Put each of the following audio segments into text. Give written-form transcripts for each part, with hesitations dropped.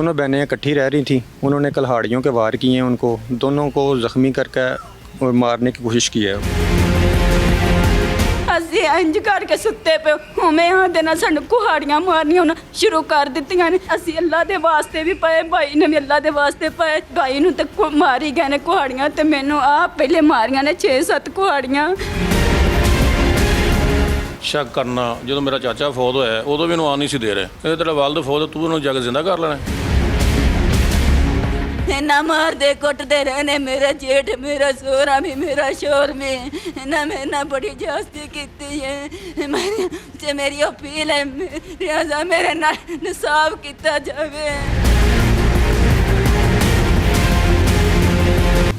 दोनों बहनें इकट्ठी रह रही थी। उन्होंने कुल्हाड़ियों के वार किए हैं उनको, दोनों को ज़ख्मी करके और मारने की कोशिश की है। ਅਸੀਂ ਇੰਜ ਕਰਕੇ ਸੁੱਤੇ ਪਏ ਹੁਵੇਂ ਹਾਂ ਦੇ ਨਾਲ ਸਾਨੂੰ ਕੁਹਾੜੀਆਂ ਮਾਰਨੀਆਂ ਉਹਨਾਂ ਸ਼ੁਰੂ ਕਰ ਦਿੱਤੀਆਂ ਨੇ। ਅਸੀਂ ਅੱਲਾ ਦੇ ਵਾਸਤੇ ਵੀ ਪਏ, ਭਾਈ ਨੇ ਵੀ ਅੱਲਾ ਦੇ ਵਾਸਤੇ ਪਏ। ਭਾਈ ਨੂੰ ਤਾਂ ਮਾਰੀ ਗਏ ਨੇ ਕੁਹਾੜੀਆਂ ਤੇ ਮੈਨੂੰ ਆ ਪਹਿਲੇ ਮਾਰੀਆਂ ਨੇ 6-7 ਕੁਹਾੜੀਆਂ। ਸ਼ੱਕ ਕਰਨਾ ਜਦੋਂ ਮੇਰਾ ਚਾਚਾ ਫੌਤ ਹੋਇਆ ਉਦੋਂ ਵੀ ਇਹਨੂੰ ਆਉਣ ਨਹੀਂ ਸੀ ਦੇ ਰਹੇ। ਇਹ ਤੇਰਾ ਵਾਲਦ ਫੌਤ, ਤੂੰ ਉਹਨੂੰ ਜਾ ਕੇ ਜ਼ਿੰਦਾ ਕਰ ਲੈਣਾ। ना मारते कुटते रहने, मेरा जेठ मेरा सोहरा भी मेरा शोर भी ना मैं ना बड़ी जास्ती की है। मेरी अपील है रियाजा मेरे ना इंसाफ किया जाए।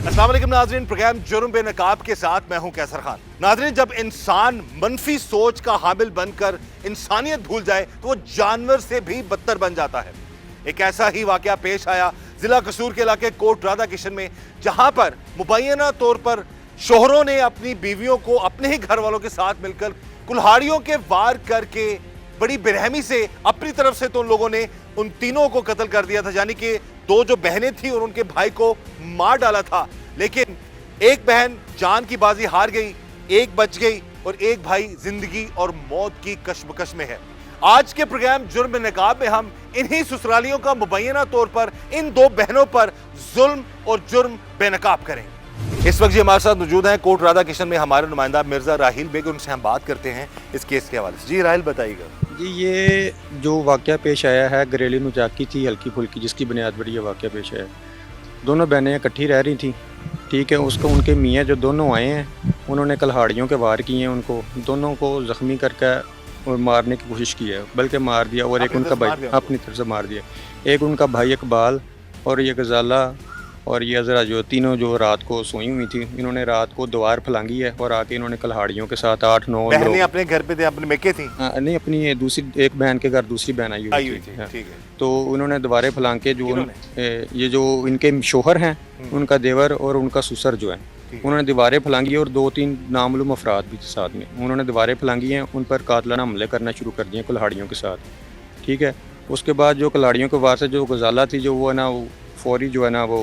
अस्सलाम वालेकुम नाज़रीन, प्रोग्राम जुर्म बेनकाब के साथ मैं हूं कैसर खान। नाज़रीन, जब इंसान मनफी सोच का हामिल बनकर इंसानियत भूल जाए तो वो जानवर से भी बदतर बन जाता है। एक ऐसा ही वाकया पेश आया जिला कसूर के इलाके कोट राधा किशन में, जहां पर मुबैना तौर पर शोहरों ने अपनी बीवियों को अपने ही घर वालों के साथ मिलकर कुल्हाड़ियों के वार करके बड़ी बेरहमी से अपनी तरफ से तो उन लोगों ने उन तीनों को कत्ल कर दिया था। यानी कि दो जो बहनें थी और उनके भाई को मार डाला था, लेकिन एक बहन जान की बाजी हार गई, एक बच गई और एक भाई जिंदगी और मौत की कशमकश में है। आज के प्रोग्राम जुर्म बेनकाब में हम इन्हीं ससुरालियों का मुबैना तौर पर इन दो बहनों पर जुल्म और जुर्म बेनकाब करेंगे। इस वक्त जी हमारे साथ मौजूद हैं कोट राधा किशन में हमारे नुमाइंदा मिर्ज़ा राहिल बेग, उनसे हम बात करते हैं इस केस के हवाले से। जी राहिल, बताइएगा। जी, ये जो वाक़या पेश आया है घरेलू नजाकी थी हल्की फुल्की, जिसकी बुनियाद पर यह वाक़या पेश आया। दोनों बहनें इकट्ठी रह रही थी, ठीक है। उसको उनके मियाँ जो दोनों आए हैं उन्होंने कुल्हाड़ियों के वार किए हैं, उनको दोनों को ज़ख्मी करके और मारने की कोशिश की है, बल्कि मार दिया। और एक उनका भाई अपनी तरफ से मार दिया। एक उनका भाई इकबाल और ये गजाला और ये अजरा जो तीनों जो रात को सोई हुई थी, इन्होंने रात को दीवार फलांगी है और आके इन्होंने कुल्हाड़ियों के साथ 8-9 बहनें अपने घर पे थे, अपने मेके थी? नहीं, अपनी दूसरी एक बहन के घर दूसरी बहन आई हुई थी। ठीक है। तो उन्होंने दीवारें फलांग के जो ये जो इनके शोहर हैं उनका देवर और उनका ससुर जो है, उन्होंने दीवारें फलांगी और 2-3 नामालूम अफराद भी थे साथ में। उन्होंने दीवारें फलांगी हैं, उन पर कातलाना हमले करना शुरू कर दिए कुल्हाड़ियों के साथ, ठीक है। उसके बाद जो कुल्हाड़ियों के वार से जो गजाला थी, जो वो है ना, वो फौरी जो है ना वो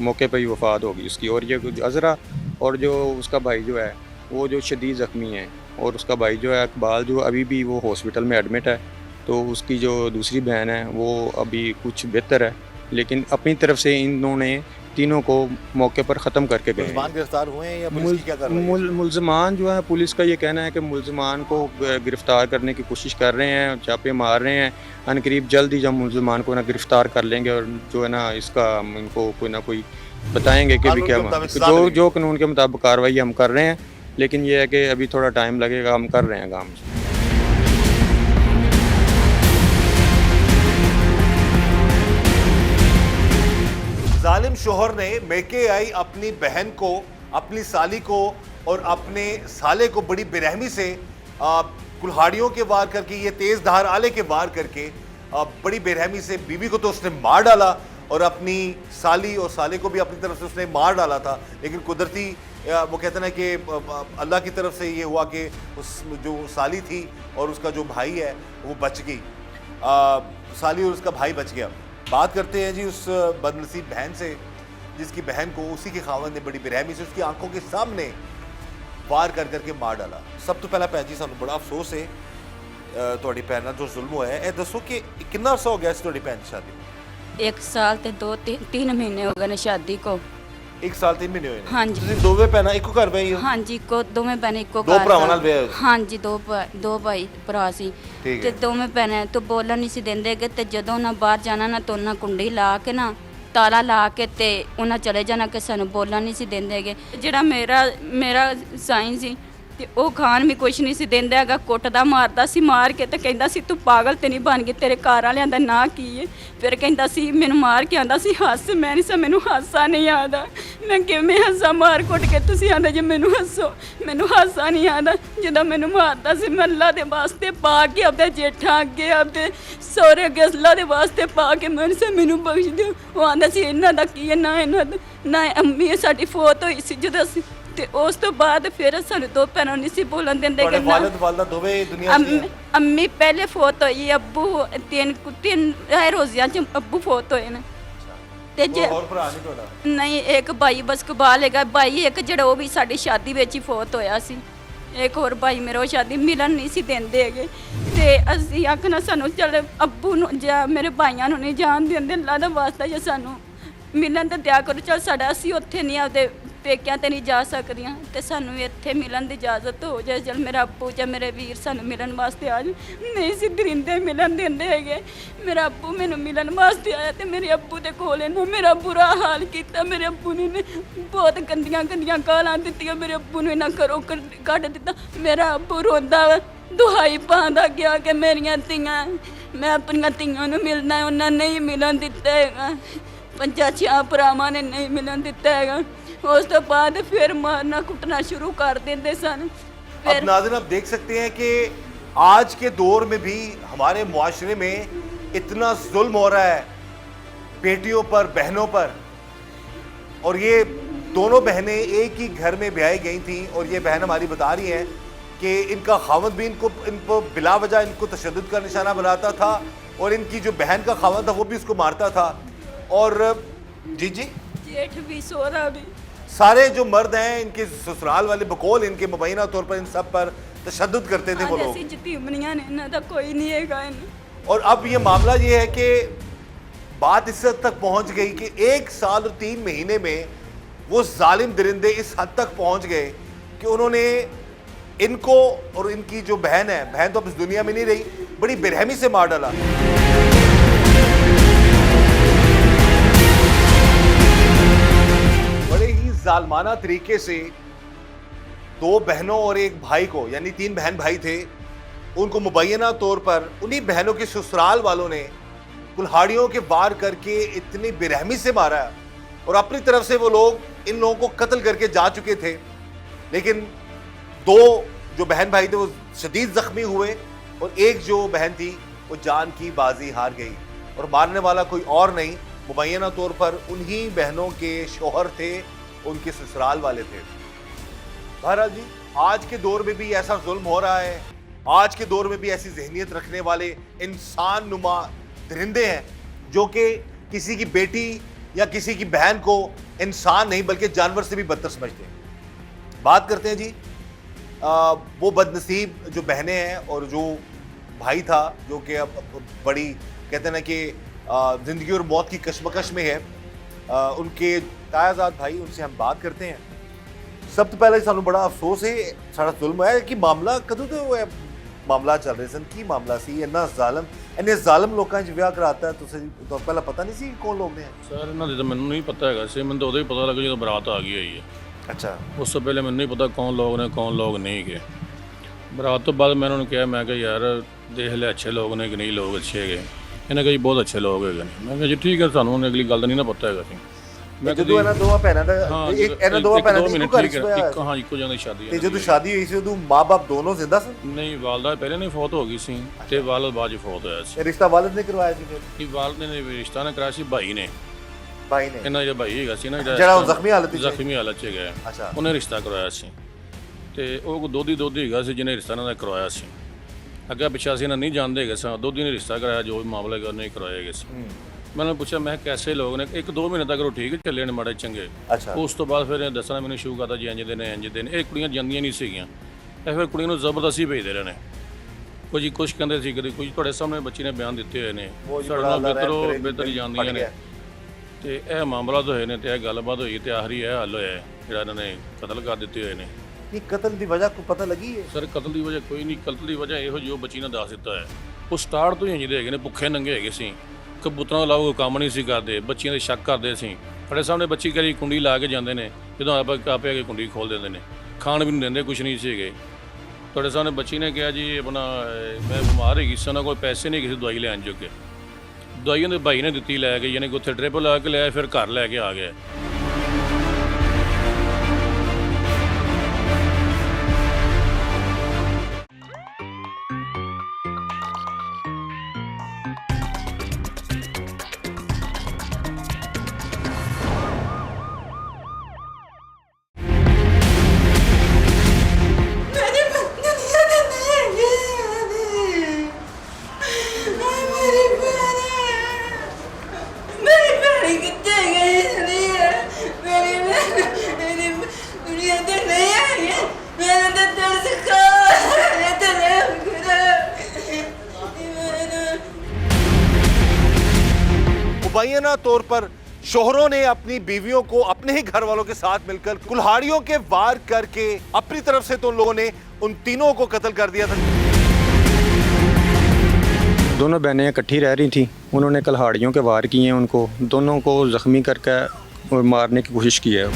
मौके पर ही वफात होगी उसकी। और ये अजरा और जो उसका भाई जो है वो जो शदीद ज़ख्मी है, और उसका भाई जो है इकबाल जो अभी भी वो हॉस्पिटल में एडमिट है। तो उसकी जो दूसरी बहन है वो अभी कुछ बेहतर है, लेकिन अपनी तरफ से इन्होंने तीनों को मौके पर ख़त्म करके गए। मुल्ज़मान गिरफ्तार हुए हैं या पुलिस की क्या कर रही है? मुल्ज़मान जो है, पुलिस का ये कहना है कि मुल्ज़मान को गिरफ़्तार करने की कोशिश कर रहे हैं, छापे मार रहे हैं। अनकरीब जल्द ही जब मुल्ज़मान को ना गिरफ़्तार कर लेंगे और जो है ना इसका इनको कोई ना कोई बताएंगे कि भी क्या जो कानून के मुताबिक कार्रवाई हम कर रहे हैं। लेकिन ये है कि अभी थोड़ा टाइम लगेगा, हम कर रहे हैं काम। जालिम शोहर ने मेके आई अपनी बहन को, अपनी साली को और अपने साले को बड़ी बेरहमी से कुल्हाड़ियों के वार करके, ये तेज़ धार आले के वार करके बड़ी बेरहमी से बीवी को तो उसने मार डाला और अपनी साली और साले को भी अपनी तरफ से उसने मार डाला था। लेकिन कुदरती वो कहते हैं कि अल्लाह की तरफ से ये हुआ कि उस जो साली थी और उसका जो भाई है वो बच गई, साली और उसका भाई बच गया। बात करते हैं जी उस बदनसीब बहन से, जिसकी बहन को उसी के खावंद ने बड़ी बेरहमी से उसकी आंखों के सामने वार कर करके मार डाला। सब तो पहला भैन जी सानू बड़ा अफसोस है ਤੁਹਾਡੀ ਭੈਣ ਨਾਲ ਜੋ ਜ਼ੁਲਮ ਹੋਇਆ ਹੈ। ਇਹ ਦੱਸੋ ਕਿ ਕਿੰਨਾ ਅਰਸਾ ਹੋ ਗਿਆ ਸੀ ਤੁਹਾਡੀ ਭੈਣ ਦੀ ਸ਼ਾਦੀ ਨੂੰ? 1 साल ਤੇ 2-3 ਮਹੀਨੇ ਹੋ ਗਏ ਨੇ ਸ਼ਾਦੀ ਕੋ। 1 ਸਾਲ 3 ਮਹੀਨੇ ਹੋਏ ਨੇ। ਹਾਂਜੀ। ਤੁਸੀਂ ਦੋਵੇਂ ਭੈਣਾਂ ਇੱਕੋ ਘਰ ਵਿਆਹੀ ਹੋ? ਹਾਂਜੀ, ਦੋਵੇਂ ਭੈਣਾਂ ਇੱਕੋ ਦੋ ਭਰਾਵਾਂ ਨਾਲ ਵਿਆਹੇ ਹੋ? ਹਾਂਜੀ, ਦੋ ਭਾਈ ਭਰਾ ਸੀ ਤੇ ਦੋਵੇਂ ਭੈਣਾਂ ਤੋਂ ਬੋਲਣ ਨਹੀਂ ਸੀ ਦਿੰਦੇ ਕਿ ਤੇ ਜਦੋਂ ਨਾ ਬਾਹਰ ਜਾਣਾ ਨਾ ਤੋਂ ਨਾ ਕੁੰਡੀ ਲਾ ਕੇ ਨਾ ਤਾਲਾ ਲਾ ਕੇ ਤੇ ਉਹਨਾਂ ਚਲੇ ਜਾਣਾ ਕਿ ਸਾਨੂੰ ਬੋਲਣ ਨਹੀਂ ਸੀ ਦਿੰਦੇਗੇ। ਜਿਹੜਾ ਮੇਰਾ ਸਾਈਂ ਸੀ ਤੇ ਉਹ ਖਾਣ ਵੀ ਕੁਛ ਨਹੀਂ ਸੀ ਦਿੰਦਾ ਹੈਗਾ, ਕੁੱਟਦਾ ਮਾਰਦਾ ਸੀ, ਮਾਰ ਕੇ ਤੇ ਕਹਿੰਦਾ ਸੀ ਤੂੰ ਪਾਗਲ ਤੇ ਨਹੀਂ ਬਣ ਗਈ, ਤੇਰੇ ਘਰ ਵਾਲਿਆਂ ਦਾ ਨਾਂ ਕੀ ਹੈ। ਫਿਰ ਕਹਿੰਦਾ ਸੀ ਮੈਨੂੰ ਮਾਰ ਕੇ ਆਂਦਾ ਸੀ ਹੱਸ, ਮੈਂ ਨਹੀਂ ਸਾ ਮੈਨੂੰ ਹਾਸਾ ਨਹੀਂ ਆਉਂਦਾ, ਮੈਂ ਕਿਵੇਂ ਹੱਸਾਂ ਮਾਰ ਕੁੱਟ ਕੇ ਤੁਸੀਂ ਆਂਦੇ ਜੇ ਮੈਨੂੰ ਹੱਸੋ, ਮੈਨੂੰ ਹਾਸਾ ਨਹੀਂ ਆਉਂਦਾ। ਜਦੋਂ ਮੈਨੂੰ ਮਾਰਦਾ ਸੀ ਮੈਂ ਅੱਲਾ ਦੇ ਵਾਸਤੇ ਪਾ ਕੇ ਆਪਦੇ ਜੇਠਾਂ ਅੱਗੇ ਆਪਦੇ ਸਹੁਰੇ ਅੱਗੇ ਅੱਲਾ ਦੇ ਵਾਸਤੇ ਪਾ ਕੇ ਮੈਨੂੰ ਬਖਸ਼ ਦਿਓ। ਉਹ ਆਂਦਾ ਸੀ ਇਹਨਾਂ ਦਾ ਕੀ ਹੈ, ਨਾ ਇਹਨਾਂ ਦਾ ਨਾ ਅੰਮੀ ਸਾਡੀ ਫੌਤ ਹੋਈ ਸੀ ਜਦੋਂ ਅਸੀਂ ਤੇ ਉਸ ਤੋਂ ਬਾਅਦ ਫਿਰ ਸਾਨੂੰ ਦੋ ਭੈਣਾਂ ਨਹੀਂ ਸੀ ਬੋਲਣ ਦਿੰਦੇ ਤੁਹਾਡੇ ਕਿ ਨਾ ਵਾਲਿਦ ਵਾਲਦਾ ਦੋਵੇਂ ਦੁਨੀਆ 'ਚ ਅੰਮੀ ਅੰਮੀ ਪਹਿਲੇ ਫੌਤ ਹੋਈ, ਅੱਬੂ ਤਿੰਨ ਰੋਜ਼ਿਆਂ ਚ ਅੱਬੂ ਫੌਤ ਹੋਏ ਨੇ। ਤੇ ਜੇ ਹੋਰ ਭਰਾ ਨਹੀਂ ਤੁਹਾਡਾ? ਨਹੀਂ, ਇੱਕ ਭਾਈ ਬਸ ਕਬਾਲ ਹੈਗਾ, ਭਾਈ ਇੱਕ ਜਿਹੜਾ ਉਹ ਵੀ ਸਾਡੀ ਸ਼ਾਦੀ ਵਿੱਚ ਹੀ ਫੌਤ ਹੋਇਆ ਸੀ। ਇੱਕ ਹੋਰ ਭਾਈ ਮੇਰਾ ਉਹ ਸ਼ਾਦੀ ਮਿਲਣ ਨਹੀਂ ਸੀ ਦਿੰਦੇ ਹੈਗੇ ਤੇ ਅਸੀਂ ਆਖਣਾ ਸਾਨੂੰ ਚੱਲ ਅੱਬੂ ਨੂੰ ਜਾਂ ਮੇਰੇ ਭਾਈਆਂ ਨੂੰ ਨਹੀਂ ਜਾਣ ਦਿੰਦੇ, ਅੱਲਾ ਦਾ ਵਾਸਤਾ ਜੇ ਸਾਨੂੰ ਮਿਲਣ ਤੇ ਦਿਆ ਕਰੋ। ਚੱਲ ਸਾਡਾ ਅਸੀਂ ਉੱਥੇ ਨਹੀਂ ਆਪਦੇ ਪੇਕਿਆਂ ਤੇ ਨਹੀਂ ਜਾ ਸਕਦੀਆਂ ਤੇ ਸਾਨੂੰ ਇੱਥੇ ਮਿਲਣ ਦੀ ਇਜਾਜ਼ਤ ਹੋ ਜਾਏ। ਚੱਲ ਮੇਰਾ ਅੱਬੂ ਜਾਂ ਮੇਰੇ ਵੀਰ ਸਾਨੂੰ ਮਿਲਣ ਵਾਸਤੇ ਆ ਜਾਣ। ਨਹੀਂ ਸੀ ਦਰਿੰਦੇ ਮਿਲਣ ਦਿੰਦੇ ਹੈਗੇ। ਮੇਰਾ ਅੱਬੂ ਮੈਨੂੰ ਮਿਲਣ ਵਾਸਤੇ ਆਇਆ ਤੇ ਮੇਰੇ ਅੱਬੂ ਦੇ ਕੋਲ ਇਹਨੂੰ ਮੇਰਾ ਬੁਰਾ ਹਾਲ ਕੀਤਾ। ਮੇਰੇ ਅੱਬੂ ਨੇ ਬਹੁਤ ਗੰਦੀਆਂ ਗੰਦੀਆਂ ਗਾਲਾਂ ਦਿੱਤੀਆਂ। ਮੇਰੇ ਅੱਬੂ ਨੂੰ ਇਹਨਾਂ ਘਰੋਂ ਕੱਢ ਦਿੱਤਾ। ਮੇਰਾ ਅੱਬੂ ਰੋਂਦਾ ਵਾ, ਦੁਹਾਈ ਪਾਉਂਦਾ ਗਿਆ ਕਿ ਮੇਰੀਆਂ ਧੀਆਂ, ਮੈਂ ਆਪਣੀਆਂ ਧੀਆਂ ਨੂੰ ਮਿਲਣਾ, ਉਹਨਾਂ ਨੇ ਹੀ ਮਿਲਣ ਦਿੱਤਾ ਹੈਗਾ। ਪੰਜਾਂ ਛਿਆਂ ਭਰਾਵਾਂ ਨੇ ਨਹੀਂ ਮਿਲਣ ਦਿੱਤਾ ਹੈਗਾ। ਉਸ ਤੋਂ ਬਾਅਦ फिर मारना कुटना शुरू कर देते सन। अब नाज़रीन आप देख सकते हैं कि आज के दौर में भी हमारे मुआशरे में इतना जुल्म हो रहा है बेटियों पर, बहनों पर। और ये दोनों बहनें एक ही घर में ब्याही गई थी और ये बहन हमारी बता रही हैं कि इनका खावंद भी इनको बिला वजह इनको तशद्दुद का निशाना बनाता था और इनकी जो बहन का खावंद था वो भी इसको मारता था। और जी जेठ भी सोहरा भी सारे जो मर्द हैं इनके ससुराल वाले बकौल इनके मुबैना तौर पर इन सब पर तशद्दुद करते थे वो लोग। कोई नहीं है। और अब ये मामला ये है कि बात इस हद तक पहुंच गई कि 1 साल और 3 महीने में वो जालिम दरिंदे इस हद तक पहुंच गए कि उन्होंने इनको और इनकी जो बहन है, बहन तो अब इस दुनिया में नहीं रही, बड़ी बेरहमी से मार डाला। जालमाना तरीके से 2 बहनों और एक भाई को, यानी 3 बहन भाई थे, उनको मुबैना तौर पर उन्हीं बहनों के ससुराल वालों ने कुल्हाड़ियों के वार करके इतनी बेरहमी से मारा और अपनी तरफ से वो लोग इन लोगों को कत्ल करके जा चुके थे। लेकिन 2 जो बहन भाई थे वो शदीद जख्मी हुए और एक जो बहन थी वो जान की बाजी हार गई। और मारने वाला कोई और नहीं, मुबैना तौर पर उन्हीं बहनों के शौहर थे, उनके ससुराल वाले थे। बहरहाल जी, आज के दौर में भी ऐसा जुल्म हो रहा है। आज के दौर में भी ऐसी जहनीत रखने वाले इंसान नुमा दरिंदे हैं जो कि किसी की बेटी या किसी की बहन को इंसान नहीं बल्कि जानवर से भी बदतर समझते हैं। बात करते हैं जी वो बदनसीब जो बहनें हैं और जो भाई था जो कि अब बड़ी कहते हैं ना कि ज़िंदगी और मौत की कशमकश में है। उनके तायाजाद भाई, उनसे हम बात करते हैं। सब तो पहले सानू बड़ा अफसोस है, सारा जुल्म है कि मामला कदों तो वो मामला चल रहे सन की मामला सी इन्ना ਜ਼ਾਲਮ ਇੰਨੇ ਜ਼ਾਲਮ ਲੋਕਾਂ 'ਚ ਵਿਆਹ ਕਰਾਤਾ। ਤੁਸੀਂ ਤੋਂ ਪਹਿਲਾਂ ਪਤਾ ਨਹੀਂ ਸੀ ਕੌਣ ਲੋਕ ਨੇ? ਸਰ ਇਹਨਾਂ ਦੇ ਤਾਂ ਮੈਨੂੰ ਨਹੀਂ ਪਤਾ ਹੈਗਾ ਸੀ, ਮੈਨੂੰ ਤਾਂ ਉਦੋਂ ਹੀ ਪਤਾ ਲੱਗਾ ਜਦੋਂ ਬਰਾਤ ਆ ਗਈ ਹੋਈ ਹੈ। ਅੱਛਾ, ਉਸ ਤੋਂ ਪਹਿਲੇ ਮੈਨੂੰ ਨਹੀਂ ਪਤਾ ਕੌਣ ਲੋਕ ਨੇ ਕੌਣ ਲੋਕ ਨਹੀਂ ਗਏ। ਬਰਾਤ ਤੋਂ ਬਾਅਦ ਮੈਂ ਉਹਨਾਂ ਨੂੰ ਕਿਹਾ, ਮੈਂ ਕਿਹਾ ਯਾਰ ਦੇਖ ਲੈ ਅੱਛੇ ਲੋਕ ਨੇ ਕਿ ਨਹੀਂ ਲੋਕ ਅੱਛੇ ਹੈਗੇ। ਇਹਨਾਂ ਕਿਹਾ ਜੀ ਬਹੁਤ ਅੱਛੇ ਲੋਕ ਹੈਗੇ ਨੇ। ਮੈਂ ਕਿਹਾ ਜੀ ਠੀਕ ਹੈ, ਸਾਨੂੰ ਹੁਣ ਅਗਲੀ ਗੱਲ ਦਾ ਨਹੀਂ ਨਾ ਪਤਾ ਹੈਗਾ ਸੀ। ਮੈਂ ਜਦੋਂ ਇਹਨਾਂ ਦੋਵਾਂ ਭੈਣਾਂ ਦਾ ਇਹਨਾਂ ਦੋਵਾਂ ਭੈਣਾਂ ਦੀ ਇੱਕੋ ਘਰ 'ਚ ਹੋਇਆ ਇੱਕ ਹਾਂ ਇੱਕੋ ਜਗ੍ਹਾ ਦੀ ਸ਼ਾਦੀ ਹੈ। ਤੇ ਜਦੋਂ ਸ਼ਾਦੀ ਹੋਈ ਸੀ ਉਦੋਂ ਮਾਂ-ਬਾਪ ਦੋਨੋਂ ਜ਼ਿੰਦਾ ਸਨ? ਨਹੀਂ, ਵਾਲਦਾ ਪਹਿਲੇ ਨਹੀਂ ਫੌਤ ਹੋ ਗਈ ਸੀ ਤੇ ਵਾਲਦ ਬਾਅਦ 'ਚ ਫੌਤ ਹੋਇਆ ਸੀ। ਇਹ ਰਿਸ਼ਤਾ ਵਾਲਿਦ ਨੇ ਕਰਵਾਇਆ ਸੀ? ਫਿਰ ਇਹ ਵਾਲਦ ਨੇ ਰਿਸ਼ਤਾ ਨਾ ਕਰਾਇਆ ਸੀ ਭਾਈ ਨੇ। ਭਾਈ ਨੇ? ਇਹਨਾਂ ਜਿਹੜਾ ਭਾਈ ਹੈਗਾ ਸੀ ਨਾ ਜਿਹੜਾ ਉਹ ਜ਼ਖਮੀ ਹਾਲਤ 'ਚ? ਜ਼ਖਮੀ ਹਾਲਤ 'ਚ ਗਿਆ। ਅੱਛਾ, ਉਹਨੇ ਰਿਸ਼ਤਾ ਕਰਵਾਇਆ ਸੀ ਤੇ ਉਹ ਦੋਧੀ ਹੈਗਾ ਸੀ ਜਿਹਨੇ ਰਿਸ਼ਤਾ ਇਹਨਾਂ ਦਾ ਕਰਵਾਇਆ ਸੀ। ਅੱਗੇ ਪਿੱਛੇ ਅਸੀਂ ਇਹਨਾਂ ਨਹੀਂ ਜਾਣਦੇ ਹੈਗੇ ਸਾਂ, ਦੋਧੀ ਨੇ ਰਿਸ਼ਤਾ ਕਰਾਇਆ, ਜੋ ਵੀ ਮਾਮਲਾ ਹੈਗਾ ਉਹਨੇ ਕਰਵਾਇਆ ਗਿਆ ਸੀ। ਮੈਂ ਉਹਨੂੰ ਪੁੱਛਿਆ, ਮੈਂ ਕੈਸੇ ਲੋਕ ਨੇ? 1-2 ਮਹੀਨੇ ਤੱਕ ਉਹ ਠੀਕ ਚੱਲੇ ਨੇ ਮਾੜੇ ਚੰਗੇ। ਅੱਛਾ, ਉਸ ਤੋਂ ਬਾਅਦ ਫਿਰ ਇਹ ਦੱਸਣਾ ਮੈਨੂੰ ਸ਼ੁਰੂ ਕਰਤਾ ਜੀ ਇੰਜ ਦੇ ਨੇ ਇੰਜ ਦੇ ਨੇ। ਇਹ ਕੁੜੀਆਂ ਜਾਂਦੀਆਂ ਨਹੀਂ ਸੀਗੀਆਂ, ਇਹ ਫਿਰ ਕੁੜੀਆਂ ਨੂੰ ਜ਼ਬਰਦਸਤੀ ਭੇਜਦੇ ਰਹੇ ਨੇ। ਕੁਝ ਕਹਿੰਦੇ ਸੀ, ਕਦੇ ਕੁਝ ਤੁਹਾਡੇ ਸਾਹਮਣੇ ਬੱਚੀ ਨੇ ਬਿਆਨ ਦਿੱਤੇ ਹੋਏ ਨੇ, ਸਾਡੇ ਨਾਲ ਬਿਹਤਰ ਹੀ ਜਾਂਦੀਆਂ ਨੇ। ਤੇ ਇਹ ਮਾਮਲਾ ਤਾਂ ਹੋਏ ਨੇ ਤੇ ਇਹ ਗੱਲਬਾਤ ਹੋਈ ਤੇ ਆਖਰੀ ਇਹ ਹੱਲ ਹੋਇਆ ਜਿਹੜਾ ਇਹਨਾਂ ਨੇ ਕਤਲ ਕਰ ਦਿੱਤੇ ਹੋਏ ਨੇ। ਇਹ ਕਤਲ ਦੀ ਵਜ੍ਹਾ ਕੋਈ ਪਤਾ ਲੱਗੀ ਹੈ? ਸਰ ਕਤਲ ਦੀ ਵਜ੍ਹਾ ਕੋਈ ਨਹੀਂ, ਕਤਲ ਦੀ ਵਜ੍ਹਾ ਇਹੋ ਜਿਹੀ ਉਹ ਬੱਚੀ ਨੇ ਦੱਸ ਦਿੱਤਾ ਹੈ। ਉਹ ਸਟਾਰਟ ਤੋਂ ਹੀ ਇੰਜ ਦੇ ਹੈਗੇ ਨੇ, ਭੁੱਖੇ ਨੰਗੇ ਹੈਗੇ ਸੀ, ਕਬੂਤਰਾਂ ਤੋਂ ਇਲਾਵਾ ਕੋਈ ਕੰਮ ਨਹੀਂ ਸੀ ਕਰਦੇ, ਬੱਚੀਆਂ ਦੇ ਸ਼ੱਕ ਕਰਦੇ ਸੀ। ਸਾਡੇ ਸਾਹਮਣੇ ਬੱਚੀ ਕਰੀ ਕੁੰਡੀ ਲਾ ਕੇ ਜਾਂਦੇ ਨੇ, ਜਦੋਂ ਆਪੇ ਆ ਕੇ ਕੁੰਡੀ ਖੋਲ ਦਿੰਦੇ ਨੇ, ਖਾਣ ਵੀ ਨਹੀਂ ਦਿੰਦੇ, ਕੁਛ ਨਹੀਂ ਸੀਗੇ। ਤੁਹਾਡੇ ਸਾਹਮਣੇ ਬੱਚੀ ਨੇ ਕਿਹਾ ਜੀ ਆਪਣਾ ਮੈਂ ਬਿਮਾਰ ਹੈਗੀ ਸੀ, ਉਹਨਾਂ ਕੋਲ ਪੈਸੇ ਨਹੀਂ ਕਿਸੇ ਦਵਾਈ ਲੈਣ ਜੋਗੇ। ਦਵਾਈਆਂ ਦੇ ਭਾਈ ਨੇ ਦਿੱਤੀ ਲੈ ਕੇ, ਯਾਨੀ ਕਿ ਉੱਥੇ ਡਰਿਪ ਲਾ ਕੇ ਲਿਆ, ਫਿਰ ਘਰ ਲੈ ਕੇ ਆ ਗਿਆ। मुबैना तौर पर शोहरों ने अपनी बीवियों को अपने ही घर वालों के साथ मिलकर कुल्हाड़ियों के वार करके अपनी तरफ से तो उन लोगों ने उन तीनों को कत्ल कर दिया था। दोनों बहनें इकट्ठी रह रही थी, उन्होंने कल्हाड़ियों के वार किए हैं, उनको दोनों को ज़ख्मी करके और मारने की कोशिश की है।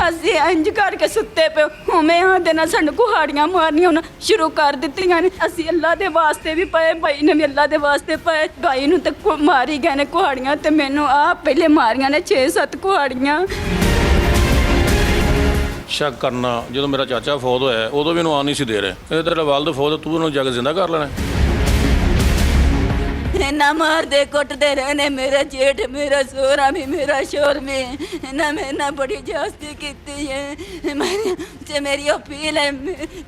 ਅਸੀਂ ਇੰਜ ਕਰਕੇ ਸੁੱਤੇ ਪਏ ਹੁਮੇ ਆਂਦੇ ਨਾ ਸਾਨੂੰ ਕੁਹਾੜੀਆਂ ਮਾਰਨੀਆਂ ਉਹਨਾਂ ਸ਼ੁਰੂ ਕਰ ਦਿੱਤੀਆਂ ਨੇ। ਅਸੀਂ ਅੱਲਾ ਦੇ ਵਾਸਤੇ ਵੀ ਪਏ, ਭਾਈ ਨੇ ਵੀ ਅੱਲਾ ਦੇ ਵਾਸਤੇ ਪਏ। ਭਾਈ ਨੂੰ ਤਾਂ ਮਾਰੀ ਗਏ ਨੇ ਕੁਹਾੜੀਆਂ ਤੇ ਮੈਨੂੰ ਆ ਪਹਿਲੇ ਮਾਰੀਆਂ ਨੇ 6-7 ਕੁਹਾੜੀਆਂ। ਸ਼ੱਕ ਕਰਨਾ, ਜਦੋਂ ਮੇਰਾ ਚਾਚਾ ਫੌਤ ਹੋਇਆ ਉਦੋਂ ਵੀ ਇਹਨੂੰ ਆਉਣ ਨਹੀਂ ਸੀ ਦੇ ਰਹੇ, ਕਹਿੰਦੇ ਤੇਰਾ ਵਾਲਦ ਫੌਤ, ਤੂੰ ਉਹਨੂੰ ਜਾ ਕੇ ਜ਼ਿੰਦਾ ਕਰ ਲੈਣਾ। ਨਾ ਮਾਰਦੇ ਕੁੱਟਦੇ ਰਹਿਣੇ ਮੇਰੇ ਜੇਠ ਮੇਰਾ ਸੋਹਰਾ ਵੀ ਮੇਰਾ ਸ਼ੋਰ ਵੀ ਨਾ ਮੈਂ ਨਾ ਬੜੀ ਜਾਸਤੀ ਕੀਤੀ ਹੈ। ਮੇਰੀ ਅਪੀਲ ਹੈ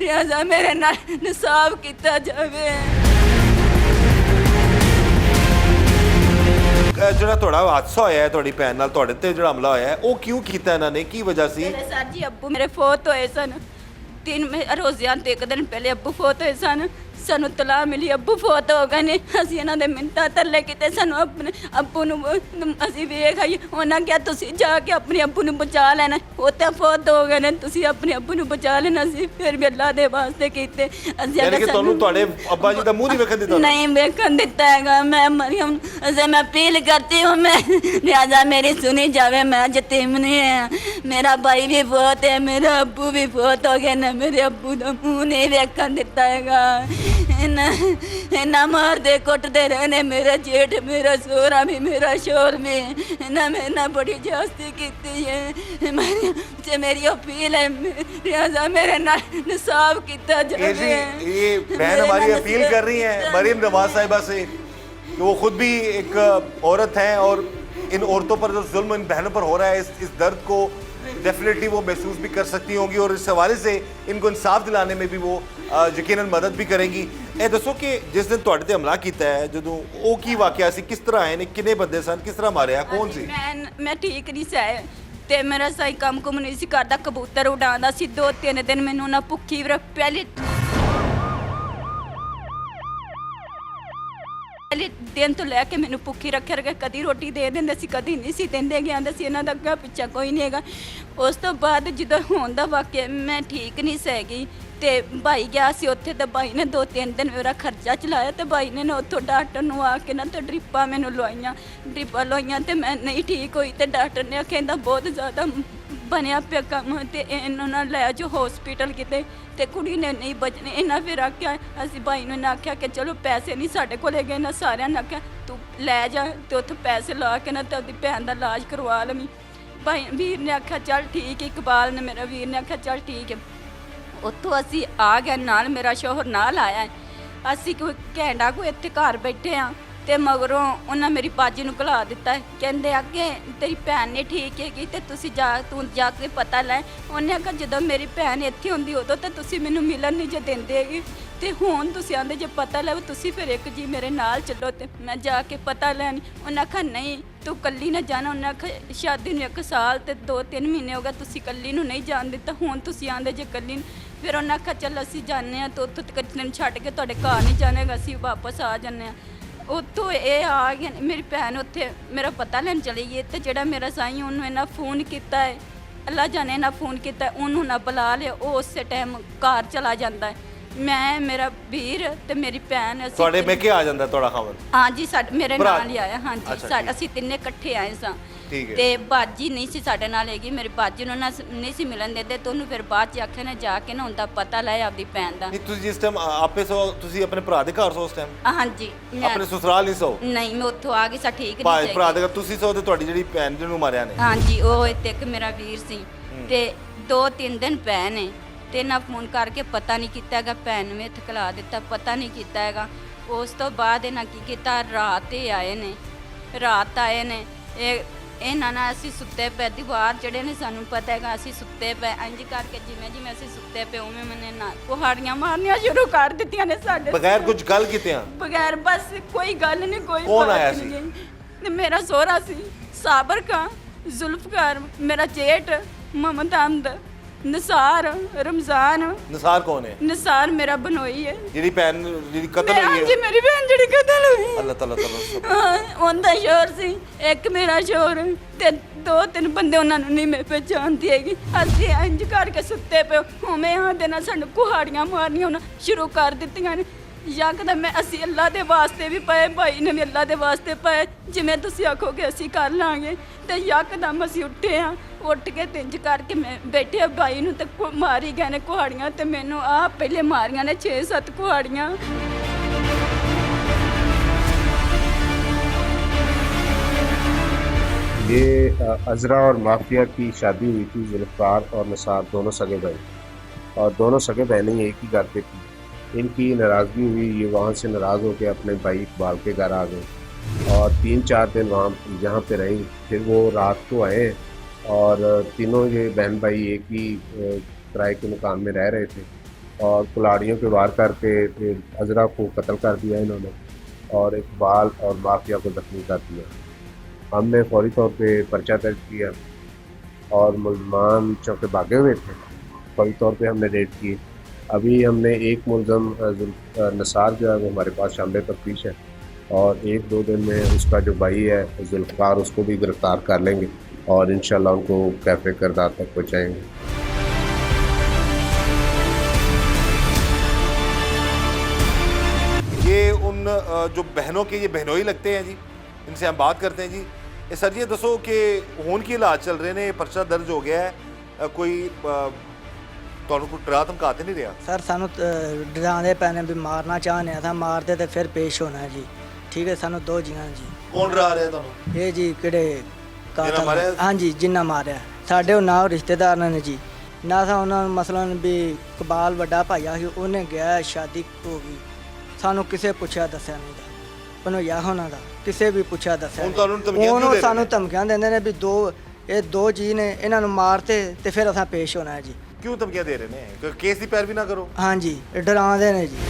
ਰਿਆਜ਼ਾ ਮੇਰੇ ਨਾਲ ਇਨਸਾਫ ਕੀਤਾ ਜਾਵੇ। ਜਿਹੜਾ ਤੁਹਾਡਾ ਹਾਦਸਾ ਹੋਇਆ ਹੈ ਤੁਹਾਡੀ ਭੈਣ ਨਾਲ, ਤੁਹਾਡੇ ਤੇ ਜਿਹੜਾ ਹਮਲਾ ਹੋਇਆ ਹੈ, ਉਹ ਕਿਉਂ ਕੀਤਾ ਇਹਨਾਂ ਨੇ, ਕੀ ਵਜ੍ਹਾ ਸੀ? ਮੇਰੇ ਸਰ ਜੀ ਅੱਬੂ ਮੇਰੇ ਫੌਤ ਹੋਏ ਸਨ 3 ਰੋਜ਼ਿਆਂ ਤੋਂ ਇੱਕ ਦਿਨ ਪਹਿਲੇ ਅੱਬੂ ਫੌਤ ਹੋਏ ਸਨ। ਸਾਨੂੰ ਤਲਾਹ ਮਿਲੀ ਅੱਬੂ ਫੌਤ ਹੋ ਗਏ ਨੇ। ਅਸੀਂ ਇਹਨਾਂ ਦੇ ਮਿੰਨਤਾਂ ਤਰਲੇ ਕੀਤੇ, ਸਾਨੂੰ ਆਪਣੇ ਅੱਬੂ ਨੂੰ ਅਸੀਂ ਵੇਖ ਆਈ। ਉਹਨਾਂ ਕਿਹਾ ਤੁਸੀਂ ਜਾ ਕੇ ਆਪਣੇ ਅੱਬੂ ਨੂੰ ਬਚਾ ਲੈਣਾ, ਉਹ ਤਾਂ ਫੌਤ ਹੋ ਗਏ ਨੇ, ਤੁਸੀਂ ਆਪਣੇ ਅੱਬੂ ਨੂੰ ਬਚਾ ਲੈਣਾ ਸੀ। ਫਿਰ ਵੀ ਅੱਲਾ ਦੇ ਵਾਸਤੇ ਕੀਤੇ। ਅਸੀਂ ਯਾਨੀ ਕਿ ਤੁਹਾਨੂੰ ਤੁਹਾਡੇ ਅੱਬਾ ਜੀ ਦਾ ਮੂੰਹ ਨਹੀਂ ਵੇਖਣ ਦਿੱਤਾ? ਨਹੀਂ ਵੇਖਣ ਦਿੱਤਾ ਹੈਗਾ। ਮੈਂ ਮਰੀਮ से मैं अपील करती हूँ, मैं लिहाजा मेरी सुनी जावे। मैं यतीम नहीं है, मेरा भाई भी बहुत है, मेरा अब्बू भी बहुत हो गया ना, मेरे अब्बू का मुँह नहीं वेखन दिता हैगा। इन्ना मारदे कुटदे रहने मेरा जेठ मेरा सोहरा भी मेरा शोर भी इन्ना मैं ना बड़ी जास्ती की है। मेरी अपील है लिहाजा मेरे नाल इंसाफ किया जाए। ये बहन हमारी अपील कर रही है मरीम नवाज साहिबा से कि वो खुद भी एक औरत हैं और इन औरतों पर जो जुल्म इन बहनों पर हो रहा है, इस दर्द को डेफिनेटली वो महसूस भी कर सकती होंगी और इस हवाले से इनको इंसाफ दिलाने में भी वो यकीनन मदद भी करेंगी। ਇਹ ਦੱਸੋ ਕਿ ਜਿਸ ਦਿਨ ਤੁਹਾਡੇ ਤੇ ਹਮਲਾ ਕੀਤਾ ਹੈ, ਜਦੋਂ ਉਹ ਕੀ ਵਾਕਿਆ ਸੀ, ਕਿਸ ਤਰ੍ਹਾਂ ਆਏ ਨੇ, ਕਿੰਨੇ ਬੰਦੇ ਸਨ, ਕਿਸ ਤਰ੍ਹਾਂ ਮਾਰਿਆ, ਕੌਣ ਸੀ? ਮੈਂ ਠੀਕ ਨਹੀਂ ਸੀ ਤੇ ਮੇਰਾ ਸਹੀ ਕੰਮ ਕੁਮ ਨਹੀਂ ਸੀ ਕਰਦਾ, ਕਬੂਤਰ ਉਡਾਉਂਦਾ ਸੀ। 2-3 ਦਿਨ ਮੈਨੂੰ ਨਾ ਭੁੱਖੀ ਪਹਿਲੇ ਦਿਨ ਤੋਂ ਲੈ ਕੇ ਮੈਨੂੰ ਭੁੱਖੀ ਰੱਖਿਆ ਰਿਹਾ। ਕਦੀ ਰੋਟੀ ਦੇ ਦਿੰਦੇ ਸੀ, ਕਦੀ ਨਹੀਂ ਸੀ ਦਿੰਦੇ। ਕਹਿੰਦੇ ਸੀ ਇਹਨਾਂ ਦਾ ਅੱਗਾ ਪਿੱਛਾ ਕੋਈ ਨਹੀਂ ਹੈਗਾ। ਉਸ ਤੋਂ ਬਾਅਦ ਜਦੋਂ ਹੋਣ ਦਾ ਵਾਕਿਆ ਮੈਂ ਠੀਕ ਨਹੀਂ ਸਹਿਗੀ ਤੇ ਭਾਈ ਗਿਆ ਸੀ ਉੱਥੇ ਤੇ ਭਾਈ ਨੇ 2-3 ਦਿਨ ਮੇਰਾ ਖਰਚਾ ਚਲਾਇਆ ਤੇ ਭਾਈ ਨੇ ਨਾ ਉੱਥੋਂ ਡਾਕਟਰ ਨੂੰ ਆ ਕੇ ਨਾ ਤੇ ਡ੍ਰਿਪਾਂ ਮੈਨੂੰ ਡ੍ਰਿਪਾਂ ਲਵਾਈਆਂ ਤੇ ਮੈਂ ਨਹੀਂ ਠੀਕ ਹੋਈ ਤੇ ਡਾਕਟਰ ਨੇ ਕਹਿੰਦਾ ਬਹੁਤ ਜ਼ਿਆਦਾ ਬਣਿਆ ਪਿਆ ਕੰਮ ਤੇ ਇਹਨੂੰ ਨਾ ਲੈ ਜਾਓ ਹਸਪੀਟਲ ਕਿਤੇ ਤੇ ਕੁੜੀ ਨੇ ਨਹੀਂ ਬਚਣੀ। ਇਹਨਾਂ ਫਿਰ ਆਖਿਆ, ਅਸੀਂ ਭਾਈ ਨੂੰ ਆਖਿਆ ਕਿ ਚਲੋ ਪੈਸੇ ਨਹੀਂ ਸਾਡੇ ਕੋਲ ਹੈਗੇ, ਨਾ ਸਾਰਿਆਂ ਨੇ ਆਖਿਆ ਤੂੰ ਲੈ ਜਾ ਤੇ ਉੱਥੇ ਪੈਸੇ ਲਾ ਕੇ ਨਾ ਤੇ ਉਹਦੀ ਭੈਣ ਦਾ ਇਲਾਜ ਕਰਵਾ ਲਵੀਂ। ਭਾਈ ਵੀਰ ਨੇ ਆਖਿਆ ਚੱਲ ਠੀਕ ਹੈ, ਇਕਬਾਲ ਨੇ ਮੇਰਾ ਵੀਰ ਨੇ ਆਖਿਆ ਚੱਲ ਠੀਕ ਹੈ। ਉੱਥੋਂ ਅਸੀਂ ਆ ਗਏ, ਨਾਲ ਮੇਰਾ ਸ਼ੋਹਰ ਨਾਲ ਆਇਆ। ਅਸੀਂ ਕੋਈ ਘੰਟਾ ਕੋ ਇੱਥੇ ਘਰ ਬੈਠੇ ਆ ਤੇ ਮਗਰੋਂ ਉਹਨਾਂ ਮੇਰੀ ਬਾਜੀ ਨੂੰ ਘਲਾ ਦਿੱਤਾ। ਕਹਿੰਦੇ ਅੱਗੇ ਤੇਰੀ ਭੈਣ ਨੇ ਠੀਕ ਹੈਗੀ ਤੇ ਤੂੰ ਜਾ ਕੇ ਪਤਾ ਲੈ। ਉਹਨੇ ਆਖਿਆ ਜਦੋਂ ਮੇਰੀ ਭੈਣ ਇੱਥੇ ਹੁੰਦੀ ਉਦੋਂ ਤਾਂ ਤੁਸੀਂ ਮੈਨੂੰ ਮਿਲਣ ਨਹੀਂ ਜੇ ਦਿੰਦੇ ਹੈਗੇ ਤੇ ਹੁਣ ਤੁਸੀਂ ਆਂਦੇ ਜੇ ਪਤਾ ਲੈ ਤੁਸੀਂ ਫਿਰ ਇੱਕ ਜੀ ਮੇਰੇ ਨਾਲ ਚੱਲੋ ਤੇ ਮੈਂ ਜਾ ਕੇ ਪਤਾ ਲੈਣ। ਉਹਨਾਂ ਆਖਿਆ ਨਹੀਂ ਤੂੰ ਕੱਲੀ ਨਾ ਜਾਣਾ। ਉਹਨਾਂ ਆਖਿਆ ਸ਼ਾਦੀ ਨੂੰ 1 ਸਾਲ ਤੇ 2-3 ਮਹੀਨੇ ਹੋ ਗਏ, ਤੁਸੀਂ ਕੱਲੀ ਨੂੰ ਨਹੀਂ ਜਾਣ ਦਿੱਤਾ, ਹੁਣ ਤੁਸੀਂ ਆਂਦੇ ਜੇ ਕੱਲੀ ਨੂੰ। ਫਿਰ ਉਹਨਾਂ ਆਖਿਆ ਚੱਲ ਅਸੀਂ ਜਾਂਦੇ ਹਾਂ ਤੇ ਉੱਥੋਂ ਤੱਕ ਦਿਨ ਛੱਡ ਕੇ ਤੁਹਾਡੇ ਘਰ ਨਹੀਂ ਜਾਣੇਗਾ, ਅਸੀਂ ਵਾਪਸ ਆ ਜਾਂਦੇ ਹਾਂ। ਉੱਥੋਂ ਇਹ ਆ ਗਏ ਮੇਰੀ ਭੈਣ ਉੱਥੇ ਮੇਰਾ ਪਤਾ ਲੈਣ ਚਲੀ ਗਈ ਤੇ ਜਿਹੜਾ ਮੇਰਾ ਸਾਈਂ ਉਹਨੂੰ ਇਹਨਾਂ ਫੋਨ ਕੀਤਾ ਹੈ, ਅੱਲਾ ਜਾਣੇ ਨਾ ਫੋਨ ਕੀਤਾ, ਉਹਨੂੰ ਨਾ ਬੁਲਾ ਲਿਆ, ਉਹ ਉਸੇ ਟਾਈਮ ਘਰ ਚਲਾ ਜਾਂਦਾ ਹੈ। ਮੈਂ ਮੇਰਾ ਵੀਰ ਤੇ ਮੇਰੀ ਭੈਣ ਅਸੀਂ ਤੁਹਾਡੇ ਮੈਂ ਕਿ ਆ ਜਾਂਦਾ ਤੁਹਾਡਾ ਖਾਵਨ? ਹਾਂਜੀ ਮੇਰੇ ਨਾਲ ਹੀ ਆਇਆ। ਹਾਂਜੀ ਅਸੀਂ ਤਿੰਨੇ ਇਕੱਠੇ ਆਏ ਸਾਂ ਤੇ ਬਾਜੀ ਨਹੀਂ ਸੀ ਸਾਡੇ ਨਾਲ ਹੈਗੀ। ਮੇਰੀ ਬਾਜੀ ਨੂੰ ਨਾ ਨਹੀਂ ਸੀ ਮਿਲਣ ਦਿੰਦੇ ਤੇ ਉਹਨੂੰ ਫਿਰ ਬਾਅਦ ਚ ਆਖਿਆ ਨਾ ਜਾ ਕੇ ਨਾ ਹੁੰਦਾ ਪਤਾ ਲੈ ਆਪਦੀ ਭੈਣ ਦਾ। ਨਹੀਂ ਤੁਸੀਂ ਜਿਸ ਟਾਈਮ ਆਪੇ ਸੋ ਤੁਸੀਂ ਆਪਣੇ ਭਰਾ ਦੇ ਘਰ ਸੋ ਉਸ ਟਾਈਮ? ਹਾਂਜੀ ਆਪਣੇ ਸਸੁਰਾਲ ਨਹੀਂ ਸੋ? ਨਹੀਂ ਮੈਂ ਉੱਥੋਂ ਆ ਗਈ ਸਾਂ, ਠੀਕ ਨਹੀਂ ਸੀ। ਭਰਾ ਦੇ ਘਰ ਤੁਸੀਂ ਸੋ ਤੇ ਤੁਹਾਡੀ ਜਿਹੜੀ ਭੈਣ ਜਿਹਨੂੰ ਮਾਰਿਆ ਨੇ? ਹਾਂਜੀ ਉਹ ਇੱਥੇ ਇੱਕ ਮੇਰਾ ਵੀਰ ਸੀ ਤੇ 2-3 ਦਿਨ ਪਏ ਨੇ ਤੇ ਨਾ ਫੋਨ ਕਰਕੇ ਪਤਾ ਨਹੀਂ ਕੀਤਾ ਹੈਗਾ, ਭੈਣ ਨੂੰ ਇੱਥੇ ਖਲਾ ਦਿੱਤਾ, ਪਤਾ ਨਹੀਂ ਕੀਤਾ ਹੈਗਾ। ਉਸ ਤੋਂ ਬਾਅਦ ਇਹਨਾਂ ਕੀ ਕੀਤਾ, ਰਾਤ ਹੀ ਆਏ ਨੇ ਇਹਨਾਂ ਨਾਲ ਅਸੀਂ ਸੁੱਤੇ ਪਏ, ਦੀਵਾਰ ਜਿਹੜੇ ਨੇ ਸਾਨੂੰ ਪਤਾ ਹੈਗਾ ਅਸੀਂ ਸੁੱਤੇ ਪਏ, ਇੰਜ ਕਰਕੇ ਜਿਵੇਂ ਅਸੀਂ ਸੁੱਤੇ ਪਏ ਉਵੇਂ ਮੈਨੇ ਨਾ ਕੁਹਾੜੀਆਂ ਮਾਰਨੀਆਂ ਸ਼ੁਰੂ ਕਰ ਦਿੱਤੀਆਂ ਨੇ ਸਾਡੇ ਬਗੈਰ ਕੁਝ ਗੱਲ ਕੀਤਿਆਂ? ਬਗੈਰ ਬਸ ਕੋਈ ਗੱਲ ਨਹੀਂ, ਕੋਈ ਕੌਣ ਆਇਆ ਸੀ? ਤੇ ਮੇਰਾ ਸਹੁਰਾ ਸੀ ਸਾਬਰ ਖਾਂ, ਜ਼ੁਲਫਕਾਰ ਮੇਰਾ ਜੇਠ, ਮੁਹੰਮਦ ਅਹਿਮਦ ਨਿਸਾਰ ਰਮਜ਼ਾਨ। ਨਿਸਾਰ ਕੌਣ ਹੈ? ਨਿਸਾਰ ਮੇਰਾ ਬਨੋਈ ਹੈ ਜਿਹੜੀ ਭੈਣ ਜਿਹੜੀ ਕਤਲ ਹੋਈ ਹਾਂਜੀ ਹੈ? ਮੇਰੀ ਭੈਣ ਜਿਹੜੀ ਕਤਲ ਹੋਈ ਹੈ। ਅੱਲਾਹ ਤਾਲਾ ਤਾਲਾ ਹਾਂ, ਉਹਦਾ ਸ਼ੋਰ ਸੀ, ਇੱਕ ਮੇਰਾ ਸ਼ੋਰ ਤੇ 2-3 ਬੰਦੇ ਉਹਨਾਂ ਨੂੰ ਨਹੀਂ ਮੈਂ ਪਛਾਣਦੀ ਹੈਗੀ। ਅਸੀਂ ਇੰਜ ਕਰਕੇ ਸੁੱਤੇ ਪਏ ਉਵੇਂ ਆਂਦੇ ਨਾਲ ਸਾਨੂੰ ਕੁਹਾੜੀਆਂ ਮਾਰਨੀਆਂ ਉਹਨਾਂ ਸ਼ੁਰੂ ਕਰ ਦਿੱਤੀਆਂ ਨੇ। ਯਕਦਮ ਮੈਂ ਅਸੀਂ ਅੱਲਾ ਦੇ ਵਾਸਤੇ ਵੀ ਪਏ, ਭਾਈ ਨੇ ਵੀ ਅੱਲਾ ਦੇ ਵਾਸਤੇ ਪਏ, ਜਿਵੇਂ ਤੁਸੀਂ ਆਖੋਗੇ ਅਸੀਂ ਕਰ ਲਾਂਗੇ। ਤੇ ਯਕਦਮ ਅਸੀਂ ਉੱਠੇ ਆ, ਉੱਠ ਕੇ ਤਿੰਜ ਕਰਕੇ ਮੈਂ ਬੈਠੇ ਭਾਈ ਨੂੰ ਤੇ ਮਾਰੀ ਗਏ ਨੇ ਕੁਹਾੜੀਆਂ ਤੇ ਮੈਨੂੰ ਆ ਪਹਿਲੇ ਮਾਰੀਆਂ ਨੇ 6-7 ਕੁਹਾੜੀਆਂ। ये अजरा और माफिया की शादी हुई थी। जुल्फ़ार और निसार दोनों सगे भाई, और दोनों सगे बहनें एक ही घर पे थी। इनकी नाराज़गी हुई, ये वहाँ से नाराज़ होकर अपने भाई इकबाल के घर आ गए और 3-4 दिन वहाँ यहाँ पे रही। फिर वो रात को आए और तीनों ये बहन भाई एक ही किराए के मकान में रह रहे थे और कुल्हाड़ियों के वार करके फिर अजरा को कत्ल कर दिया इन्होंने और इकबाल और माफिया को जख्मी कर दिया। हमने फौरी तौर पे पर्चा दर्ज किया और मुलजमान चौके भागे हुए थे। फौरी तौर पे हमने रेड की। अभी हमने एक मुलजम निसार जो है वो हमारे पास शामिल तफ्तीश है और 1-2 दिन में उसका जो भाई है जुल्फ़ार उसको भी गिरफ़्तार कर लेंगे और इंशाल्लाह उनको कैफ़े किरदार तक पहुँचाएँगे। ये उन जो बहनों के ये बहनोई लगते हैं जी, इनसे हम बात करते हैं जी। ये सर ये दसो कि हुण की हालात चल रहे ने, पर्चा दर्ज हो गया है, कोई ਤੁਹਾਨੂੰ ਕੋਈ ਡਰਾ ਧਮਕਾ ਤੇ ਨਹੀਂ ਰਿਹਾ? सर सानू डराते पै ने भी मारना चाहने था, मारते तो फिर पेश होना है जी। ठीक है, सानू 2 जीआं जी। ਕੌਣ ਡਰਾ ਰਿਹਾ ਤੁਹਾਨੂੰ? ये जी किहड़े जिन्ना मारिया? हाँ जी, जिन्ना मारिया साडे ना रिश्तेदार ने जी ना था उन्होंने मसलन भी इकबाल वड्डा भाईया ਸੀ ਉਹਨੇ ਗਿਆ शादी हो गई। सानू किसे पुछया दस्या नहीं था भनोइया होना दा, किसे भी पुछया दस्या ਹੁਣ ਤੁਹਾਨੂੰ ਧਮਕੀਆਂ ਕਿਉਂ ਦੇ ਰਹੇ सानू ਨੇ? धमकियां देंदे ने भी ਇਹ ਦੋ ਜੀ ਨੇ, ਇਹਨਾਂ ਨੂੰ ਮਾਰਤੇ ਤੇ ਫਿਰ ਅਸਾਂ ਪੇਸ਼ ਹੋਣਾ ਹੈ ਜੀ। ਕਿਉਂ ਧਮਕੀਆਂ ਦੇ ਰਹੇ ਨੇ? ਕੋਈ ਕੇਸ ਦੀ ਪੈਰਵੀ ਨਾ ਕਰੋ। हाँ जी, डराते ने जी।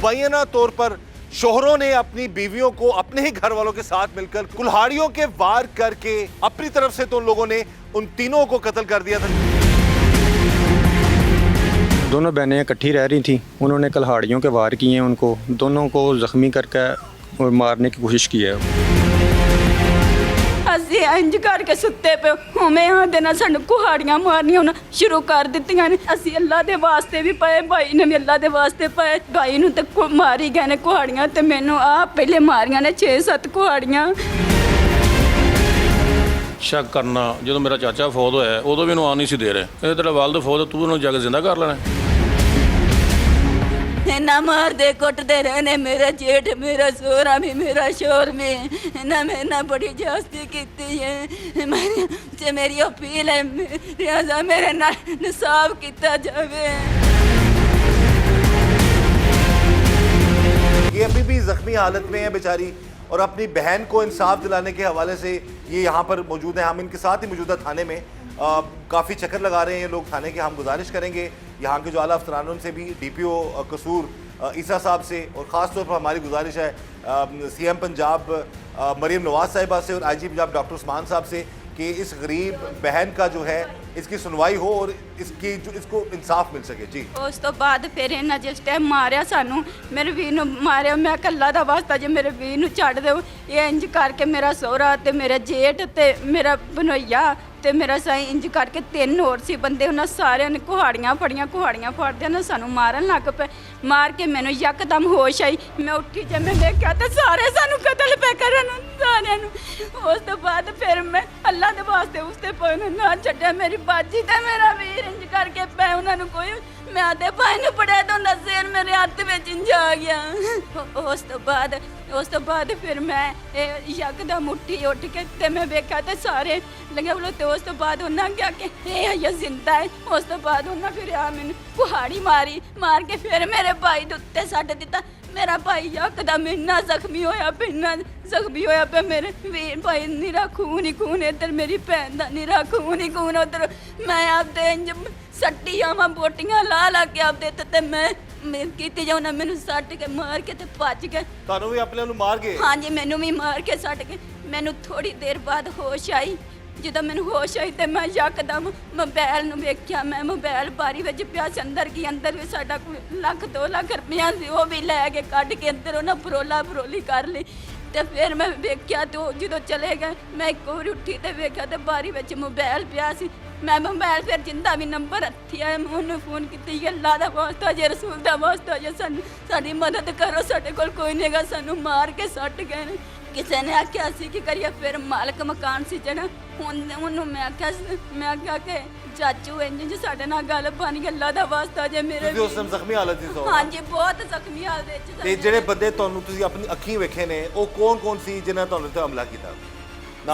मुबैना तौर पर शोहरों ने अपनी बीवियों को अपने ही घर वालों के साथ मिलकर कुल्हाड़ियों के वार करके अपनी तरफ से तो उन लोगों ने उन तीनों को कत्ल कर दिया था। दोनों बहनें इकट्ठी रह रही थी, उन्होंने कुल्हाड़ियों के वार किए हैं, उनको दोनों को ज़ख्मी करके और मारने की कोशिश की है। ਅਸੀਂ ਇੰਜ ਕਰਕੇ ਸੁੱਤੇ ਪਏ ਉਵੇਂ ਆਂਦੇ ਨਾਲ ਸਾਨੂੰ ਕੁਹਾੜੀਆਂ ਮਾਰਨੀਆਂ ਉਹਨਾਂ ਸ਼ੁਰੂ ਕਰ ਦਿੱਤੀਆਂ ਨੇ। ਅਸੀਂ ਅੱਲਾ ਦੇ ਵਾਸਤੇ ਵੀ ਪਏ, ਭਾਈ ਨੇ ਵੀ ਅੱਲਾ ਦੇ ਵਾਸਤੇ ਪਏ, ਭਾਈ ਨੂੰ ਤੇ ਮਾਰੀ ਗਏ ਨੇ ਕੁਹਾੜੀਆਂ ਤੇ ਮੈਨੂੰ ਆ ਪਹਿਲੇ ਮਾਰੀਆਂ ਨੇ 6-7 ਕੁਹਾੜੀਆਂ। ਸ਼ੱਕ ਕਰਨਾ, ਜਦੋਂ ਮੇਰਾ ਚਾਚਾ ਫੌਤ ਹੋਇਆ ਉਦੋਂ ਵੀ ਇਹਨੂੰ ਆਉਣ ਨਹੀਂ ਸੀ ਦੇ ਰਹੇ, ਇਹ ਤੇਰਾ ਵਾਲਦ ਫੌਤ, ਤੂੰ ਉਹਨੂੰ ਜੱਗ ਜ਼ਿੰਦਾ ਕਰ ਲੈਣਾ। ना मारते कुटते रहने, मेरा जेठ मेरा सोहरा भी मेरा शोर भी ना, मैं ना बड़ी जास्ती की है। मेरी अपील है रियाजा मेरे ना इंसाफ किया जाए। ये अभी भी जख्मी हालत में है बेचारी और अपनी बहन को इंसाफ दिलाने के हवाले से ये यहाँ पर मौजूद हैं। हम इनके साथ ही मौजूदा थाने में काफ़ी चक्कर लगा रहे हैं ये लोग थाने के। हम गुजारिश करेंगे यहाँ के जो आला अफसरान उनसे भी, DPO कसूर ईसा साहब से, और ख़ास तौर पर हमारी गुजारिश है CM पंजाब मरीम नवाज साहिबा से और IG पंजाब डॉक्टर उस्मान साहब से कि इस गरीब बहन का जो है इसकी सुनवाई हो और इसकी जो इसको इंसाफ मिल सके। जी ਉਸ ਤੋਂ ਬਾਅਦ ਫਿਰ ਇਹਨਾਂ ਜਿਸ ਟਾਈਮ ਮਾਰਿਆ ਸਾਨੂੰ, ਮੇਰੇ ਵੀਰ ਨੂੰ ਮਾਰਿਆ, ਮੈਂ ਕੱਲਾ ਦਾ ਵਾਸਤਾ ਜੇ ਮੇਰੇ ਵੀਰ ਨੂੰ ਛੱਡ ਦਿਓ। ਇਹ ਇੰਜ ਕਰਕੇ ਮੇਰਾ ਸਹੁਰਾ ਤੇ ਮੇਰਾ ਜੇਠ ਤੇ ਮੇਰਾ ਬਨੋਈਆ ਤੇ ਮੇਰਾ ਸਾਈਂ ਇੰਜ ਕਰਕੇ 3 ਹੋਰ ਸੀ ਬੰਦੇ, ਉਹਨਾਂ ਸਾਰਿਆਂ ਨੇ ਕੁਹਾੜੀਆਂ ਫੜਦਿਆਂ ਨਾ ਸਾਨੂੰ ਮਾਰਨ ਲੱਗ ਪਏ। ਮਾਰ ਕੇ ਮੈਨੂੰ ਯਕਦਮ ਹੋਸ਼ ਆਈ, ਮੈਂ ਉੱਠੀ ਜੇ ਮੈਂ ਦੇਖਿਆ ਤੇ ਸਾਰੇ ਸਾਨੂੰ ਕਤਲ ਪੈ ਕਰਨ ਸਾਰਿਆਂ ਨੂੰ। ਉਸ ਤੋਂ ਬਾਅਦ ਫਿਰ ਮੈਂ ਅੱਲਾ ਦੇ ਵਾਸਤੇ ਉਸ ਤੇ ਨਾ ਛੱਡਿਆ, ਮੇਰੀ ਬਾਜੀ ਤੇ ਮੇਰਾ ਵੀਰ ਇੰਜ ਕਰਕੇ ਪਏ, ਉਹਨਾਂ ਨੂੰ ਕੋਈ ਮੈਂ ਆਦੇ ਭਾਈ ਨੂੰ ਪੜਿਆ ਤਾਂ ਹੁੰਦਾ ਸਿਰ ਮੇਰੇ ਹੱਥ ਵਿੱਚ ਜਾ ਗਿਆ। ਉਸ ਤੋਂ ਬਾਅਦ ਫਿਰ ਮੈਂ ਯਕਦਮ ਉੱਠੀ, ਉੱਠ ਕੇ ਤੇ ਮੈਂ ਵੇਖਿਆ ਤੇ ਸਾਰੇ ਲੱਗੇ ਬੋਲੋ। ਤੇ ਉਸ ਤੋਂ ਬਾਅਦ ਉਹਨਾਂ ਕਿਹਾ ਕਿ ਇਹ ਹਜੇ ਜ਼ਿੰਦਾ ਹੈ। ਉਸ ਤੋਂ ਬਾਅਦ ਉਹਨਾਂ ਫਿਰ ਆ ਮੈਨੂੰ ਕੁਹਾੜੀ ਮਾਰ ਕੇ ਫਿਰ ਮੇਰੇ ਭਾਈ ਦੇ ਉੱਤੇ ਸੱਟ ਦਿੱਤਾ। ਮੇਰਾ ਭਾਈ ਯਕਦਮ ਇੰਨਾ ਜ਼ਖਮੀ ਹੋਇਆ ਪਿਆ ਮੇਰੇ ਵੀਰ ਭਾਈ ਨਿਰਾ ਖੂਨ ਹੀ ਖੂਨ, ਇੱਧਰ ਮੇਰੀ ਭੈਣ ਦਾ ਨਿਰਾ ਖੂਨ ਹੀ ਖੂਨ, ਉੱਧਰ ਮੈਂ ਆਪਦੇ ਇੰਜ ਸੱਟੀ ਆਵਾਂ ਬੋਟੀਆਂ ਲਾ ਕੇ ਆਪਦੇ ਤੇ ਮੈਂ ਕੀਤੀ ਜਾ ਉਹਨਾਂ ਮੈਨੂੰ ਸੱਟ ਕੇ ਮਾਰ ਕੇ ਤੇ ਭੱਜ ਗਏ। ਤੁਹਾਨੂੰ ਵੀ ਆਪਣੇ ਨੂੰ ਮਾਰ ਗਏ? ਹਾਂਜੀ, ਮੈਨੂੰ ਵੀ ਮਾਰ ਕੇ ਸੱਟ ਕੇ। ਮੈਨੂੰ ਥੋੜੀ ਦੇਰ ਬਾਅਦ ਹੋਸ਼ ਆਈ। ਜਦੋਂ ਮੈਨੂੰ ਹੋਸ਼ ਆਈ ਤੇ ਮੈਂ ਯਕਦਮ ਮੋਬਾਈਲ ਨੂੰ ਵੇਖਿਆ। ਮੈਂ ਮੋਬਾਈਲ ਬਾਰੀ ਵਿੱਚ ਪਿਆ ਸੀ, ਅੰਦਰ ਵੀ ਸਾਡਾ ਕੋਈ 1-2 ਲੱਖ ਰੁਪਇਆ ਸੀ, ਉਹ ਵੀ ਲੈ ਕੇ ਕੱਢ ਕੇ ਅੰਦਰ ਉਹਨਾਂ ਫਰੋਲੀ ਕਰ ਲਈ। ਤੇ ਫਿਰ ਮੈਂ ਵੇਖਿਆ ਤੇ ਉਹ ਜਦੋਂ ਚਲੇ ਗਏ ਮੈਂ ਇੱਕ ਵਾਰੀ ਉੱਠੀ ਤੇ ਵੇਖਿਆ ਤੇ ਬਾਰੀ ਵਿੱਚ ਮੋਬਾਈਲ ਪਿਆ ਸੀ। ਮੈਂ ਮੋਬਾਈਲ ਫਿਰ ਜਿੰਦਾ ਵੀ ਨੰਬਰ ਹੱਥੀ ਆਇਆ ਮੈਂ ਉਹਨੂੰ ਫੋਨ ਕੀਤੀ, ਅੱਲਾ ਦਾ ਵਾਸਤਾ ਜੇ ਰਸੂਲ ਦਾ ਵਾਸਤਾ ਜੇ ਸਾਡੀ ਮਦਦ ਕਰੋ, ਸਾਡੇ ਕੋਲ ਕੋਈ ਨਹੀਂ ਹੈਗਾ, ਸਾਨੂੰ ਮਾਰ ਕੇ ਸੱਟ ਗਏ ਨੇ। ਕਿਸੇ ਨੇ ਆਖਿਆ ਸੀ ਕੀ ਕਰੀਏ? ਫਿਰ ਮਾਲਕ ਮਕਾਨ ਸੀ ਜਿਹੜਾ ਉਹਨੂੰ ਮੈਂ ਆਖਿਆ ਕਿ ਚਾਚੂ ਇੰਜ ਸਾਡੇ ਨਾਲ ਗੱਲ ਬਣ ਗਈ, ਅੱਲਾ ਦਾ ਵਾਸਤਾ ਜੇ ਮੇਰੇ ਉਸ ਸਮੇਂ ਜ਼ਖਮੀ ਹਾਲਤ ਸੀ? ਹਾਂਜੀ, ਬਹੁਤ ਜ਼ਖਮੀ ਹਾਲਤ ਵਿੱਚ। ਤੇ ਜਿਹੜੇ ਬੰਦੇ ਤੁਹਾਨੂੰ ਤੁਸੀਂ ਆਪਣੀ ਅੱਖੀਂ ਵੇਖੇ ਨੇ ਉਹ ਕੌਣ ਸੀ ਜਿਨ੍ਹਾਂ ਤੁਹਾਨੂੰ ਤੇ ਹਮਲਾ ਕੀਤਾ?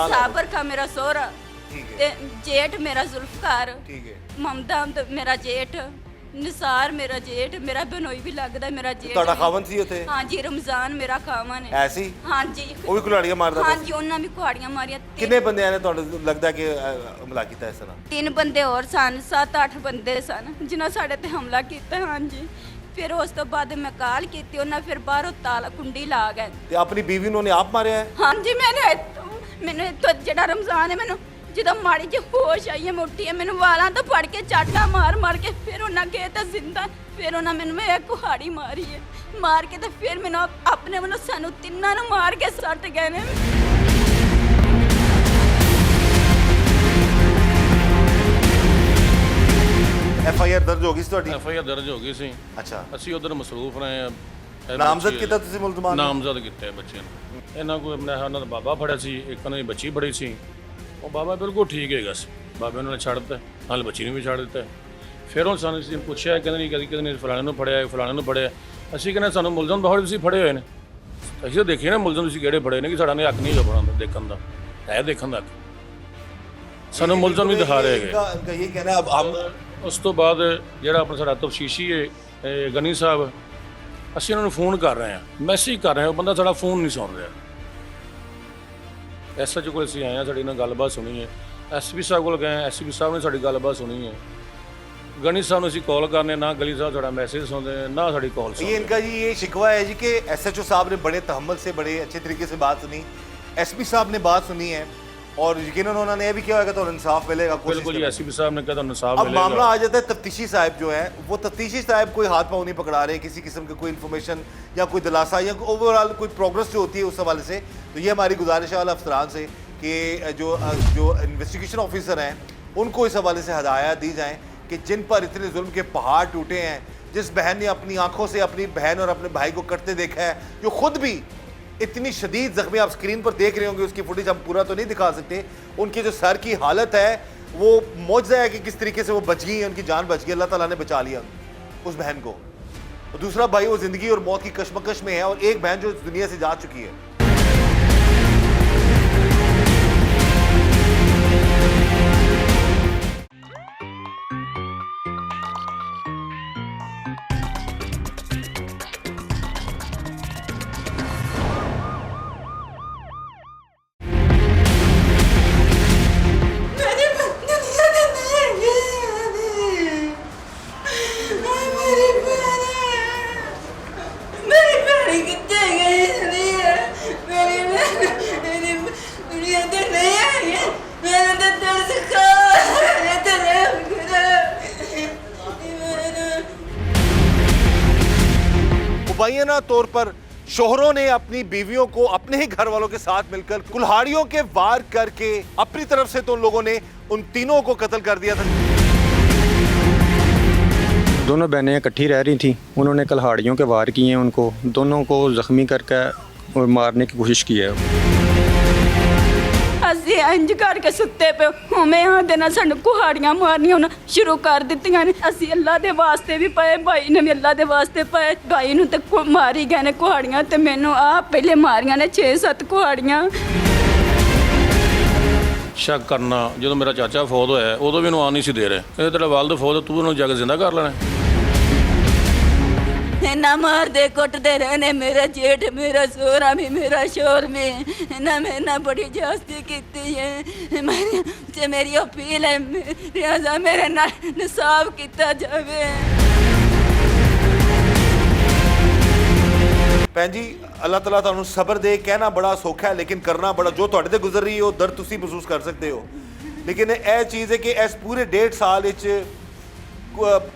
ਸਾਬਰ ਕਾ ਮੇਰਾ ਸਹੁਰਾ, ਠੀਕ ਹੈ, ਤੇ ਜੇਠ ਮੇਰਾ ਜ਼ੁਲਫਕਾਰ, ਠੀਕ ਹੈ, ਮਮਦਾ ਮੇਰਾ ਜੇਠ, ਨਿਸਾਰ ਮੇਰਾ ਜੇਠ, ਮੇਰਾ ਬਨੋਈ ਵੀ ਲੱਗਦਾ ਮੇਰਾ ਜੇਠ। ਤੁਹਾਡਾ ਖਾਵਨ ਸੀ ਉੱਥੇ? ਹਾਂਜੀ, ਰਮਜ਼ਾਨ ਮੇਰਾ ਖਾਵਨ ਹੈ। ਐਸੀ? ਹਾਂਜੀ, ਉਹ ਵੀ ਕੁਹਾੜੀਆਂ ਮਾਰਦਾ? ਹਾਂਜੀ, ਉਹਨਾਂ ਵੀ ਕੁਹਾੜੀਆਂ ਮਾਰੀਆਂ। ਕਿੰਨੇ ਬੰਦਿਆਂ ਨੇ ਤੁਹਾਨੂੰ ਲੱਗਦਾ ਕਿ ਹਮਲਾ ਕੀਤਾ ਇਸ ਤਰ੍ਹਾਂ? 3 ਬੰਦੇ ਹੋਰ ਸਨ, 7-8 ਬੰਦੇ ਸਨ ਜਿਨ੍ਹਾਂ ਸਾਡੇ ਤੇ ਹਮਲਾ ਕੀਤਾ। ਹਾਂਜੀ, ਫਿਰ ਉਸ ਤੋਂ ਬਾਅਦ ਮੈਂ ਕਾਲ ਕੀਤੀ, ਉਹਨਾਂ ਫਿਰ ਬਾਹਰੋਂ ਤਾਲਾ ਕੁੰਡੀ ਲਾ ਗਏ। ਤੇ ਆਪਣੀ ਬੀਵੀ ਨੂੰ ਨੇ ਆਪ ਮਾਰਿਆ ਹੈ? ਹਾਂਜੀ, ਮੈਨੂੰ ਇੱਥੋਂ ਜਿਹੜਾ ਰਮਜ਼ਾਨ ਹੈ, ਮੈਨੂੰ ਜਦੋਂ ਮਾੜੀ ਜਿਹੀ ਹੋਸ਼ ਆਈ ਹੈ, ਮੋਟੀ ਹੈ, ਮੈਨੂੰ ਵਾਲਾਂ ਤੋਂ ਫੜ ਕੇ ਚਾਟਾ ਮਾਰ ਕੇ ਫਿਰ ਉਹਨਾਂ ਕਹੇ ਤਾਂ ਜ਼ਿੰਦਾ। ਫਿਰ ਉਹਨਾਂ ਮੈਨੂੰ ਇਹ ਕੁਹਾੜੀ ਮਾਰੀ ਹੈ, ਮਾਰ ਕੇ ਤੇ ਫਿਰ ਮੈਨੂੰ ਆਪਣੇ ਵੱਲੋਂ ਸਾਨੂੰ ਤਿੰਨਾਂ ਨੂੰ ਮਾਰ ਕੇ ਸੱਟ ਗਏ ਨੇ। FIR ਦਰਜ ਹੋ ਗਈ ਸੀ ਤੁਹਾਡੀ? FIR ਦਰਜ ਹੋ ਗਈ ਸੀ। ਅੱਛਾ, ਅਸੀਂ ਉਧਰ ਮਸਰੂਫ ਰਹੇ ਆ। ਨਾਮਜ਼ਦ ਕੀਤਾ ਤੁਸੀਂ ਮੁਲਜ਼ਮਾਨ? ਨਾਮਜ਼ਦ ਕੀਤਾ ਬੱਚੇ ਨੂੰ। ਇਹਨਾਂ ਕੋਈ ਆਪਣਾ ਉਹਨਾਂ ਦਾ ਬਾਬਾ ਫੜਿਆ ਸੀ, ਇੱਕ ਉਹਨਾਂ ਦੀ ਬੱਚੀ ਫੜੀ ਸੀ। ਉਹ ਬਾਬਾ ਬਿਲਕੁਲ ਠੀਕ ਹੈਗਾ ਸੀ, ਬਾਬੇ ਉਹਨਾਂ ਨੇ ਛੱਡ ਦਿੱਤਾ, ਨਾਲ ਬੱਚੀ ਨੂੰ ਵੀ ਛੱਡ ਦਿੱਤਾ। ਫਿਰ ਉਹ ਸਾਨੂੰ ਅਸੀਂ ਪੁੱਛਿਆ, ਕਹਿੰਦੇ ਨਹੀਂ ਕਦੀ ਨੇ ਫਲਾਣੇ ਨੂੰ ਫੜਿਆ। ਅਸੀਂ ਕਹਿੰਦੇ ਸਾਨੂੰ ਮੁਲਜ਼ਮ ਬਹੁਤ ਤੁਸੀਂ ਫੜੇ ਹੋਏ ਨੇ। ਅਸੀਂ ਤਾਂ ਦੇਖੀਏ ਨਾ ਮੁਲਜ਼ਮ ਤੁਸੀਂ ਕਿਹੜੇ ਫੜੇ ਨੇ, ਕਿ ਸਾਡਾ ਨੇ ਹੱਕ ਨਹੀਂ ਹੈਗਾ ਫੜਨ ਦਾ, ਦੇਖਣ ਦਾ ਹੈ, ਦੇਖਣ ਦਾ ਸਾਨੂੰ ਮੁਲਜ਼ਮ ਵੀ ਦਿਖਾ ਰਹੇ ਹੈਗੇ। ਇਹ ਕਹਿਣਾ ਅਬ ਹਮ ਉਸ ਤੋਂ ਬਾਅਦ ਜਿਹੜਾ ਆਪਣਾ ਸਾਡਾ ਤਫਤੀਸ਼ੀ ਹੈ ਗਨੀ ਸਾਹਿਬ, ਅਸੀਂ ਉਹਨਾਂ ਨੂੰ ਫੋਨ ਕਰ ਰਹੇ ਹਾਂ, ਮੈਸੇਜ ਕਰ ਰਹੇ ਹਾਂ, ਉਹ ਬੰਦਾ ਸਾਡਾ ਫੋਨ ਨਹੀਂ ਸੁਣ ਰਿਹਾ। SHO ਕੋਲ ਅਸੀਂ ਆਏ ਹਾਂ, ਸਾਡੀ ਨਾਲ ਗੱਲਬਾਤ ਸੁਣੀ ਹੈ। SP ਸਾਹਿਬ ਕੋਲ ਗਏ, SP ਸਾਹਿਬ ਨੇ ਸਾਡੀ ਗੱਲਬਾਤ ਸੁਣੀ ਹੈ। गणी साहब ने कॉल करने ना गली साहब थोड़ा मैसेज सुनते ना साड़ी कॉल। ये इनका जी ये शिकवा है जी कि SHO साहब ने बड़े तहम्मुल से बड़े अच्छे तरीके से बात सुनी, SP साहब ने बात सुनी है और यकीनन उन्होंने ये भी किया होगा तो इंसाफ मिलेगा। बिल्कुल SP साहब ने कहा तो इंसाफ मिलेगा। अब मामला आ जाता है तफ्तीशी साहब जो है, वो तफ्तीशी साहब कोई हाथ पाँव नहीं पकड़ा रहे, किसी किस्म की कोई इन्फॉर्मेशन या कोई दिलासा या ओवरऑल कोई प्रोग्रेस जो होती है उस हवाले से। तो ये हमारी गुजारिश है अफसरान से कि जो इन्वेस्टिगेशन ऑफिसर हैं उनको इस हवाले से हदायत दी जाएँ कि जिन पर इतने जुल्म के पहाड़ टूटे हैं, जिस बहन ने अपनी आंखों से अपनी बहन और अपने भाई को कटते देखा है, जो खुद भी इतनी शदीद जख्मी, आप स्क्रीन पर देख रहे होंगे, उसकी फुटेज हम पूरा तो नहीं दिखा सकते, उनकी जो सर की हालत है वो मौजज़ा है कि किस तरीके से वो बच गई है, उनकी जान बच गई, अल्लाह ताला ने बचा लिया उस बहन को। और दूसरा भाई वो ज़िंदगी और मौत की कशमकश में है, और एक बहन जो दुनिया से जा चुकी है। मुबैना तौर पर शोहरों ने अपनी बीवियों को अपने ही घर वालों के साथ मिलकर कुल्हाड़ियों के वार करके अपनी तरफ से तो उन लोगों ने उन तीनों को कत्ल कर दिया था। दोनों बहनें इकट्ठी रह रही थी, उन्होंने कुल्हाड़ियों के वार किए हैं, उनको दोनों को जख्मी करके और मारने की कोशिश की है। ਅਸੀਂ ਇੰਜ ਕਰਕੇ ਸੁੱਤੇ ਪਏ ਹੁਵੇਂ ਆਂਦੇ ਨਾ ਸਾਨੂੰ ਕੁਹਾੜੀਆਂ ਮਾਰਨੀਆਂ ਹੁਣ ਸ਼ੁਰੂ ਕਰ ਦਿੱਤੀਆਂ ਨੇ। ਅਸੀਂ ਅੱਲਾ ਦੇ ਵਾਸਤੇ ਵੀ ਪਏ, ਭਾਈ ਨੇ ਵੀ ਅੱਲਾ ਦੇ ਵਾਸਤੇ ਪਏ। ਭਾਈ ਨੂੰ ਤੇ ਮਾਰੀ ਗਏ ਨੇ ਕੁਹਾੜੀਆਂ ਤੇ ਮੈਨੂੰ ਆ ਪਹਿਲੇ ਮਾਰੀਆਂ ਨੇ 6-7 ਕੁਹਾੜੀਆਂ। ਸ਼ੱਕ ਕਰਨਾ, ਜਦੋਂ ਮੇਰਾ ਚਾਚਾ ਫੌਤ ਹੋਇਆ ਉਦੋਂ ਵੀ ਇਹਨੂੰ ਆਉਣ ਨਹੀਂ ਸੀ ਦੇ ਰਹੇ, ਕਹਿੰਦੇ ਤੇਰਾ ਵਾਲਦ ਫੌਤ, ਤੂੰ ਉਹਨੂੰ ਜੱਗ ਜ਼ਿੰਦਾ ਕਰ ਲੈਣਾ। ਨਾ ਮਾਰਦੇ ਕੁੱਟਦੇ ਰਹਿਣੇ, ਮੇਰਾ ਜੇਠ ਮੇਰਾ ਸੋਹਰਾ ਵੀ ਮੇਰਾ ਸ਼ੋਰ ਵੀ ਇਹਨਾਂ ਮੇਰੇ ਨਾਲ ਬੜੀ ਜ਼ਿਆਦਤੀ ਕੀਤੀ ਹੈ। ਮੇਰੀ ਅਪੀਲ ਹੈ ਰਿਆਜ਼ਾ ਮੇਰੇ ਨਾਲ ਇਨਸਾਫ ਕੀਤਾ ਜਾਵੇ। ਭੈਣ ਜੀ ਅੱਲਾਹ ਤਾਲਾ ਤੁਹਾਨੂੰ ਸਬਰ ਦੇ। ਕਹਿਣਾ ਬੜਾ ਸੌਖਾ ਹੈ ਲੇਕਿਨ ਕਰਨਾ ਬੜਾ, ਜੋ ਤੁਹਾਡੇ ਤੇ ਗੁਜ਼ਰ ਰਹੀ ਹੈ ਉਹ ਦਰਦ ਤੁਸੀਂ ਮਹਿਸੂਸ ਕਰ ਸਕਦੇ ਹੋ। ਲੇਕਿਨ ਇਹ ਚੀਜ਼ ਹੈ ਕਿ ਇਸ ਪੂਰੇ 1.5 ਸਾਲ ਵਿੱਚ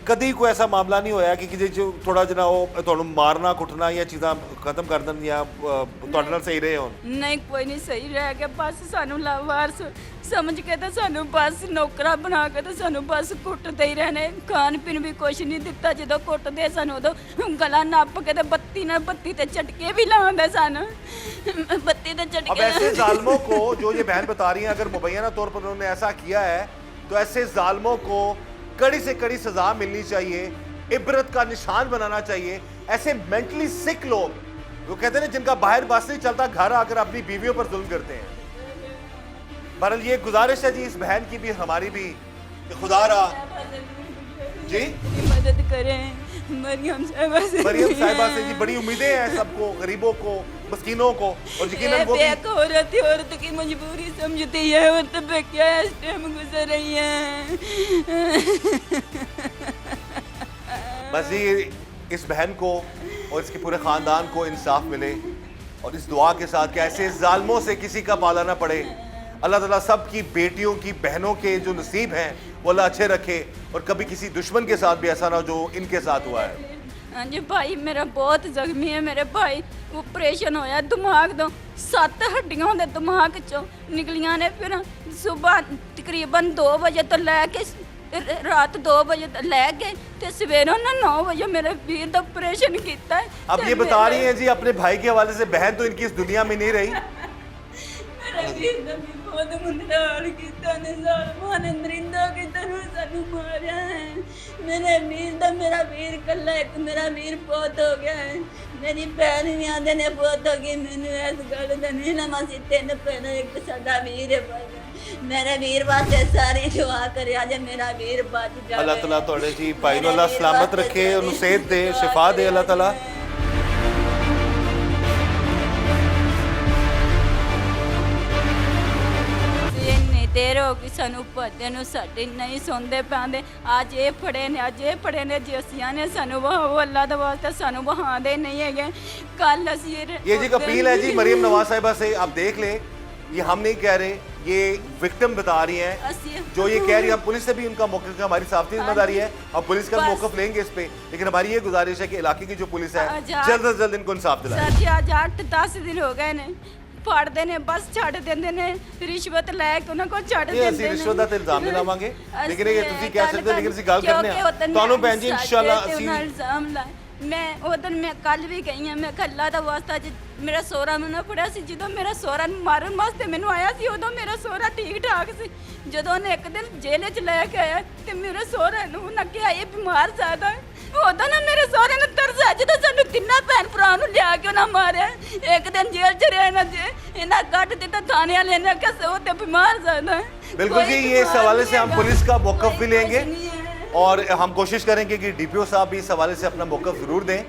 ਕਦੀ ਕੋਈ ਐਸਾ ਮਾਮਲਾ ਨਹੀਂ ਹੋਇਆ ਕਿ ਕਿਸੇ 'ਚ ਥੋੜਾ ਜਿਹਾ ਉਹ ਤੁਹਾਨੂੰ ਮਾਰਨਾ ਕੁੱਟਣਾ ਜਾਂ ਚੀਜ਼ਾਂ ਖਤਮ ਕਰ ਦੇਣ ਜਾਂ ਤੁਹਾਡੇ ਨਾਲ ਸਹੀ ਰਹੇ ਹੋਣ? ਨਹੀਂ, ਕੋਈ ਨਹੀਂ ਸਹੀ ਰਹਿ ਗਿਆ। ਬਸ ਸਾਨੂੰ ਲਾਵਾਰਸ ਸਮਝ ਕੇ ਤਾਂ ਸਾਨੂੰ ਬਸ ਨੌਕਰਾ ਬਣਾ ਕੇ ਤਾਂ ਸਾਨੂੰ ਬਸ ਕੁੱਟਦੇ ਹੀ ਰਹਿਣੇ। ਖਾਣ ਪੀਣ ਵੀ ਕੁਛ ਨਹੀਂ ਦਿੱਤਾ। ਜਦੋਂ ਕੁੱਟਦੇ ਸਾਨੂੰ ਉਦੋਂ ਗਲਾ ਨੱਪ ਕੇ ਤੇ ਬੱਤੀ ਤੇ ਝਟਕੇ ਵੀ ਲਾਉਂਦੇ ਸਾਨੂੰ। ਬੱਤੀ ਤੇ अब ਝਟਕੇ ऐसे जालिमों को जो ये बहन बता रही हैं, अगर मुबैना तौर पर उन्होंने ऐसा किया है तो ऐसे जालिमों को कड़ी से कड़ी सजा मिलनी चाहिए, इबरत का निशान बनाना चाहिए। ऐसे मेंटली सिक लोग वो कहते हैं ना जिनका बाहर बस नहीं चलता, घर आकर अपनी बीवियों पर जुल्म करते हैं। बहरहाल ये गुजारिश है जी इस बहन की भी हमारी भी कि खुदा रहा जी मदद करें मरियम साहिबा से। मरियम साहिबा से जी बड़ी उम्मीदें हैं सबको, गरीबों को, मस्कीनों को, और यकीनन वो भी औरत की मजबूरी समझती है। औरत पे क्या इस टाइम गुजर रही है। बस ये इस बहन को और इसके पूरे ख़ानदान को इंसाफ मिले और इस दुआ के साथ कि ऐसे जालिमों से किसी का पाला ना पड़े। अल्लाह ताला सब की बेटियों की बहनों के जो नसीब हैं वो अल्लाह अच्छे रखे और कभी किसी दुश्मन के साथ भी ऐसा ना हो जो इनके साथ हुआ है। हाँ जी, भाई मेरा बहुत जख्मी है। मेरे भाई ऑपरेशन होया दिमाग तो 7 हड्डियां होंदे दिमाग चो निकलियां ने। फिर सुबह तकरीबन 2 बजे तो लैके रात 2 बजे तक लै गए तो सवेरे ना 9 बजे मेरे वीर का ऑपरेशन किया। अब ये बता रही हैं जी अपने भाई के हवाले से, बहन तो इनकी इस दुनिया में नहीं रही। मेरे वीर का भी बहुत मुंडाल किया ने, जालिमां ने नरिंदा की तरह सानू मारा है। मेरे वीर दा मेरा वीर कल्ला एक मेरा वीर बहुत हो गया है। मेरी भैन भी आंदे ने बहुत हो गई। मैनू इस गल दा नहीं ना, मासी 3 भैन एक साडा वीर है भाई। मेरे वीर वास्ते सारी दुआ करे आज मेरा वीर बच जाए। अल्लाह ताला तोड़े जी भाई नु अल्लाह सलामत रखे, उन्हें सेहत दे, शिफा दे अल्लाह ताला। देर हो गई सानू भजदे नूं, साडे नहीं सुनते पांदे। अज ये फड़े ने, अज ये फड़े ने, जसिया ने सानू वहाओ अल्लाह दा वास्ते सानू वहांदे नहीं है। कल असी ये जी अपील है जी मरियम नवाज साहिबा से, आप देख लें, ये हम नहीं कह रहे, ये विक्टिम बता रही हैं जो ये कह रही है। हम पुलिस से भी उनका मौके का, हमारी साफती जिम्मेदारी है, हम पुलिस का मौकफ लेंगे इस पे। लेकिन हमारी ये गुजारिश है कि इलाके की जो पुलिस है जल्द से जल्द इनको इंसाफ दिलाए। सर जी आज 8-10 दिन हो गए ने, ਫੜਦੇ ਨੇ ਬਸ ਛੱਡ ਦਿੰਦੇ ਨੇ, ਰਿਸ਼ਵਤ ਲੈ ਕੇ ਉਹਨਾਂ ਕੋਲ ਛੱਡ ਦਿੰਦੇ ਨੇ। ਅਸੀਂ ਰਿਸ਼ਵਤ ਦਾ ਤੇ ਇਲਜ਼ਾਮ ਨਹੀਂ ਲਾਵਾਂਗੇ, ਲੇਕਿਨ ਇਹ ਤੁਸੀਂ ਕਹਿ ਸਕਦੇ ਹੋ, ਲੇਕਿਨ ਅਸੀਂ ਗੱਲ ਕਰਨੇ ਆ ਤੁਹਾਨੂੰ ਭੈਣ ਜੀ ਇਨਸ਼ਾਅੱਲਾ ਅਸੀਂ ਇਲਜ਼ਾਮ ਲਾ। ਮੈਂ ਉਦੋਂ ਮੈਂ ਕੱਲ ਵੀ ਗਈ ਹਾਂ, ਮੈਂ ਅੱਲਾ ਦਾ ਵਾਸਤਾ ਅੱਜ ਮੇਰਾ ਸਹੁਰਾ ਮੈਨੂੰ ਫੜਿਆ ਸੀ। ਜਦੋਂ ਮੇਰਾ ਸਹੁਰਾ ਮਾਰਨ ਵਾਸਤੇ ਮੈਨੂੰ ਆਇਆ ਸੀ ਉਦੋਂ ਮੇਰਾ ਸਹੁਰਾ ਠੀਕ ਠਾਕ ਸੀ। ਜਦੋਂ ਉਹਨੇ ਇੱਕ ਦਿਨ ਜੇਲ੍ਹ 'ਚ ਲੈ ਕੇ ਆਇਆ ਤੇ ਮੇਰੇ ਸਹੁਰੇ ਨੂੰ ਨਾ ਕਿਹਾ ਇਹ ਬਿਮਾਰ ਜ਼ਿਆਦਾ ਹੈ, ਉਦੋਂ ਨਾ ਮੇਰੇ ਸਹੁਰੇ ਨੂੰ ਤਰਸ ਆ ਜਦੋਂ ਸਾਨੂੰ 3 ਭੈਣ ਭਰਾ ਨੂੰ ਲਿਆ ਕੇ ਉਹਨਾਂ ਮਾਰਿਆ। ਇੱਕ ਦਿਨ ਜੇਲ੍ਹ 'ਚ ਰਿਹਾ ਇਹਨਾਂ ਕੱਢ ਦਿੱਤਾ थाने वाले ने, कैसे वो तो बीमार ज़्यादा है। बिल्कुल जी, ये इस हवाले से हम पुलिस का मौक़िफ़ भी लेंगे और हम कोशिश करेंगे कि DPO साहब भी इस हवाले से अपना मौक़िफ़ ज़रूर दें,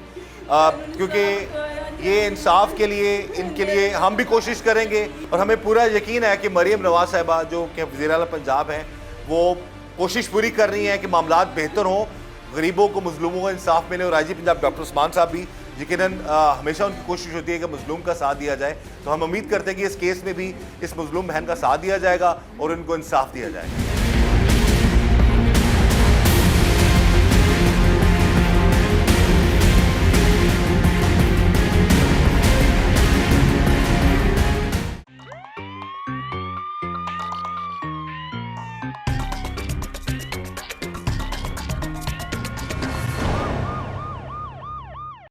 क्योंकि ये इंसाफ के लिए, इनके लिए हम भी कोशिश करेंगे। और हमें पूरा यकीन है कि मरियम नवाज साहिबा जो कि वज़ीर आला पंजाब हैं वो कोशिश पूरी कर रही हैं कि मामलात बेहतर हों, गरीबों को, मज़लूमों को इंसाफ मिले। और IG पंजाब डॉक्टर उस्मान साहब भी यकीनन हमेशा उनकी कोशिश होती है कि मज़लूम का साथ दिया जाए। तो हम उम्मीद करते हैं कि इस केस में भी इस मज़लूम बहन का साथ दिया जाएगा और उनको इंसाफ दिया जाएगा।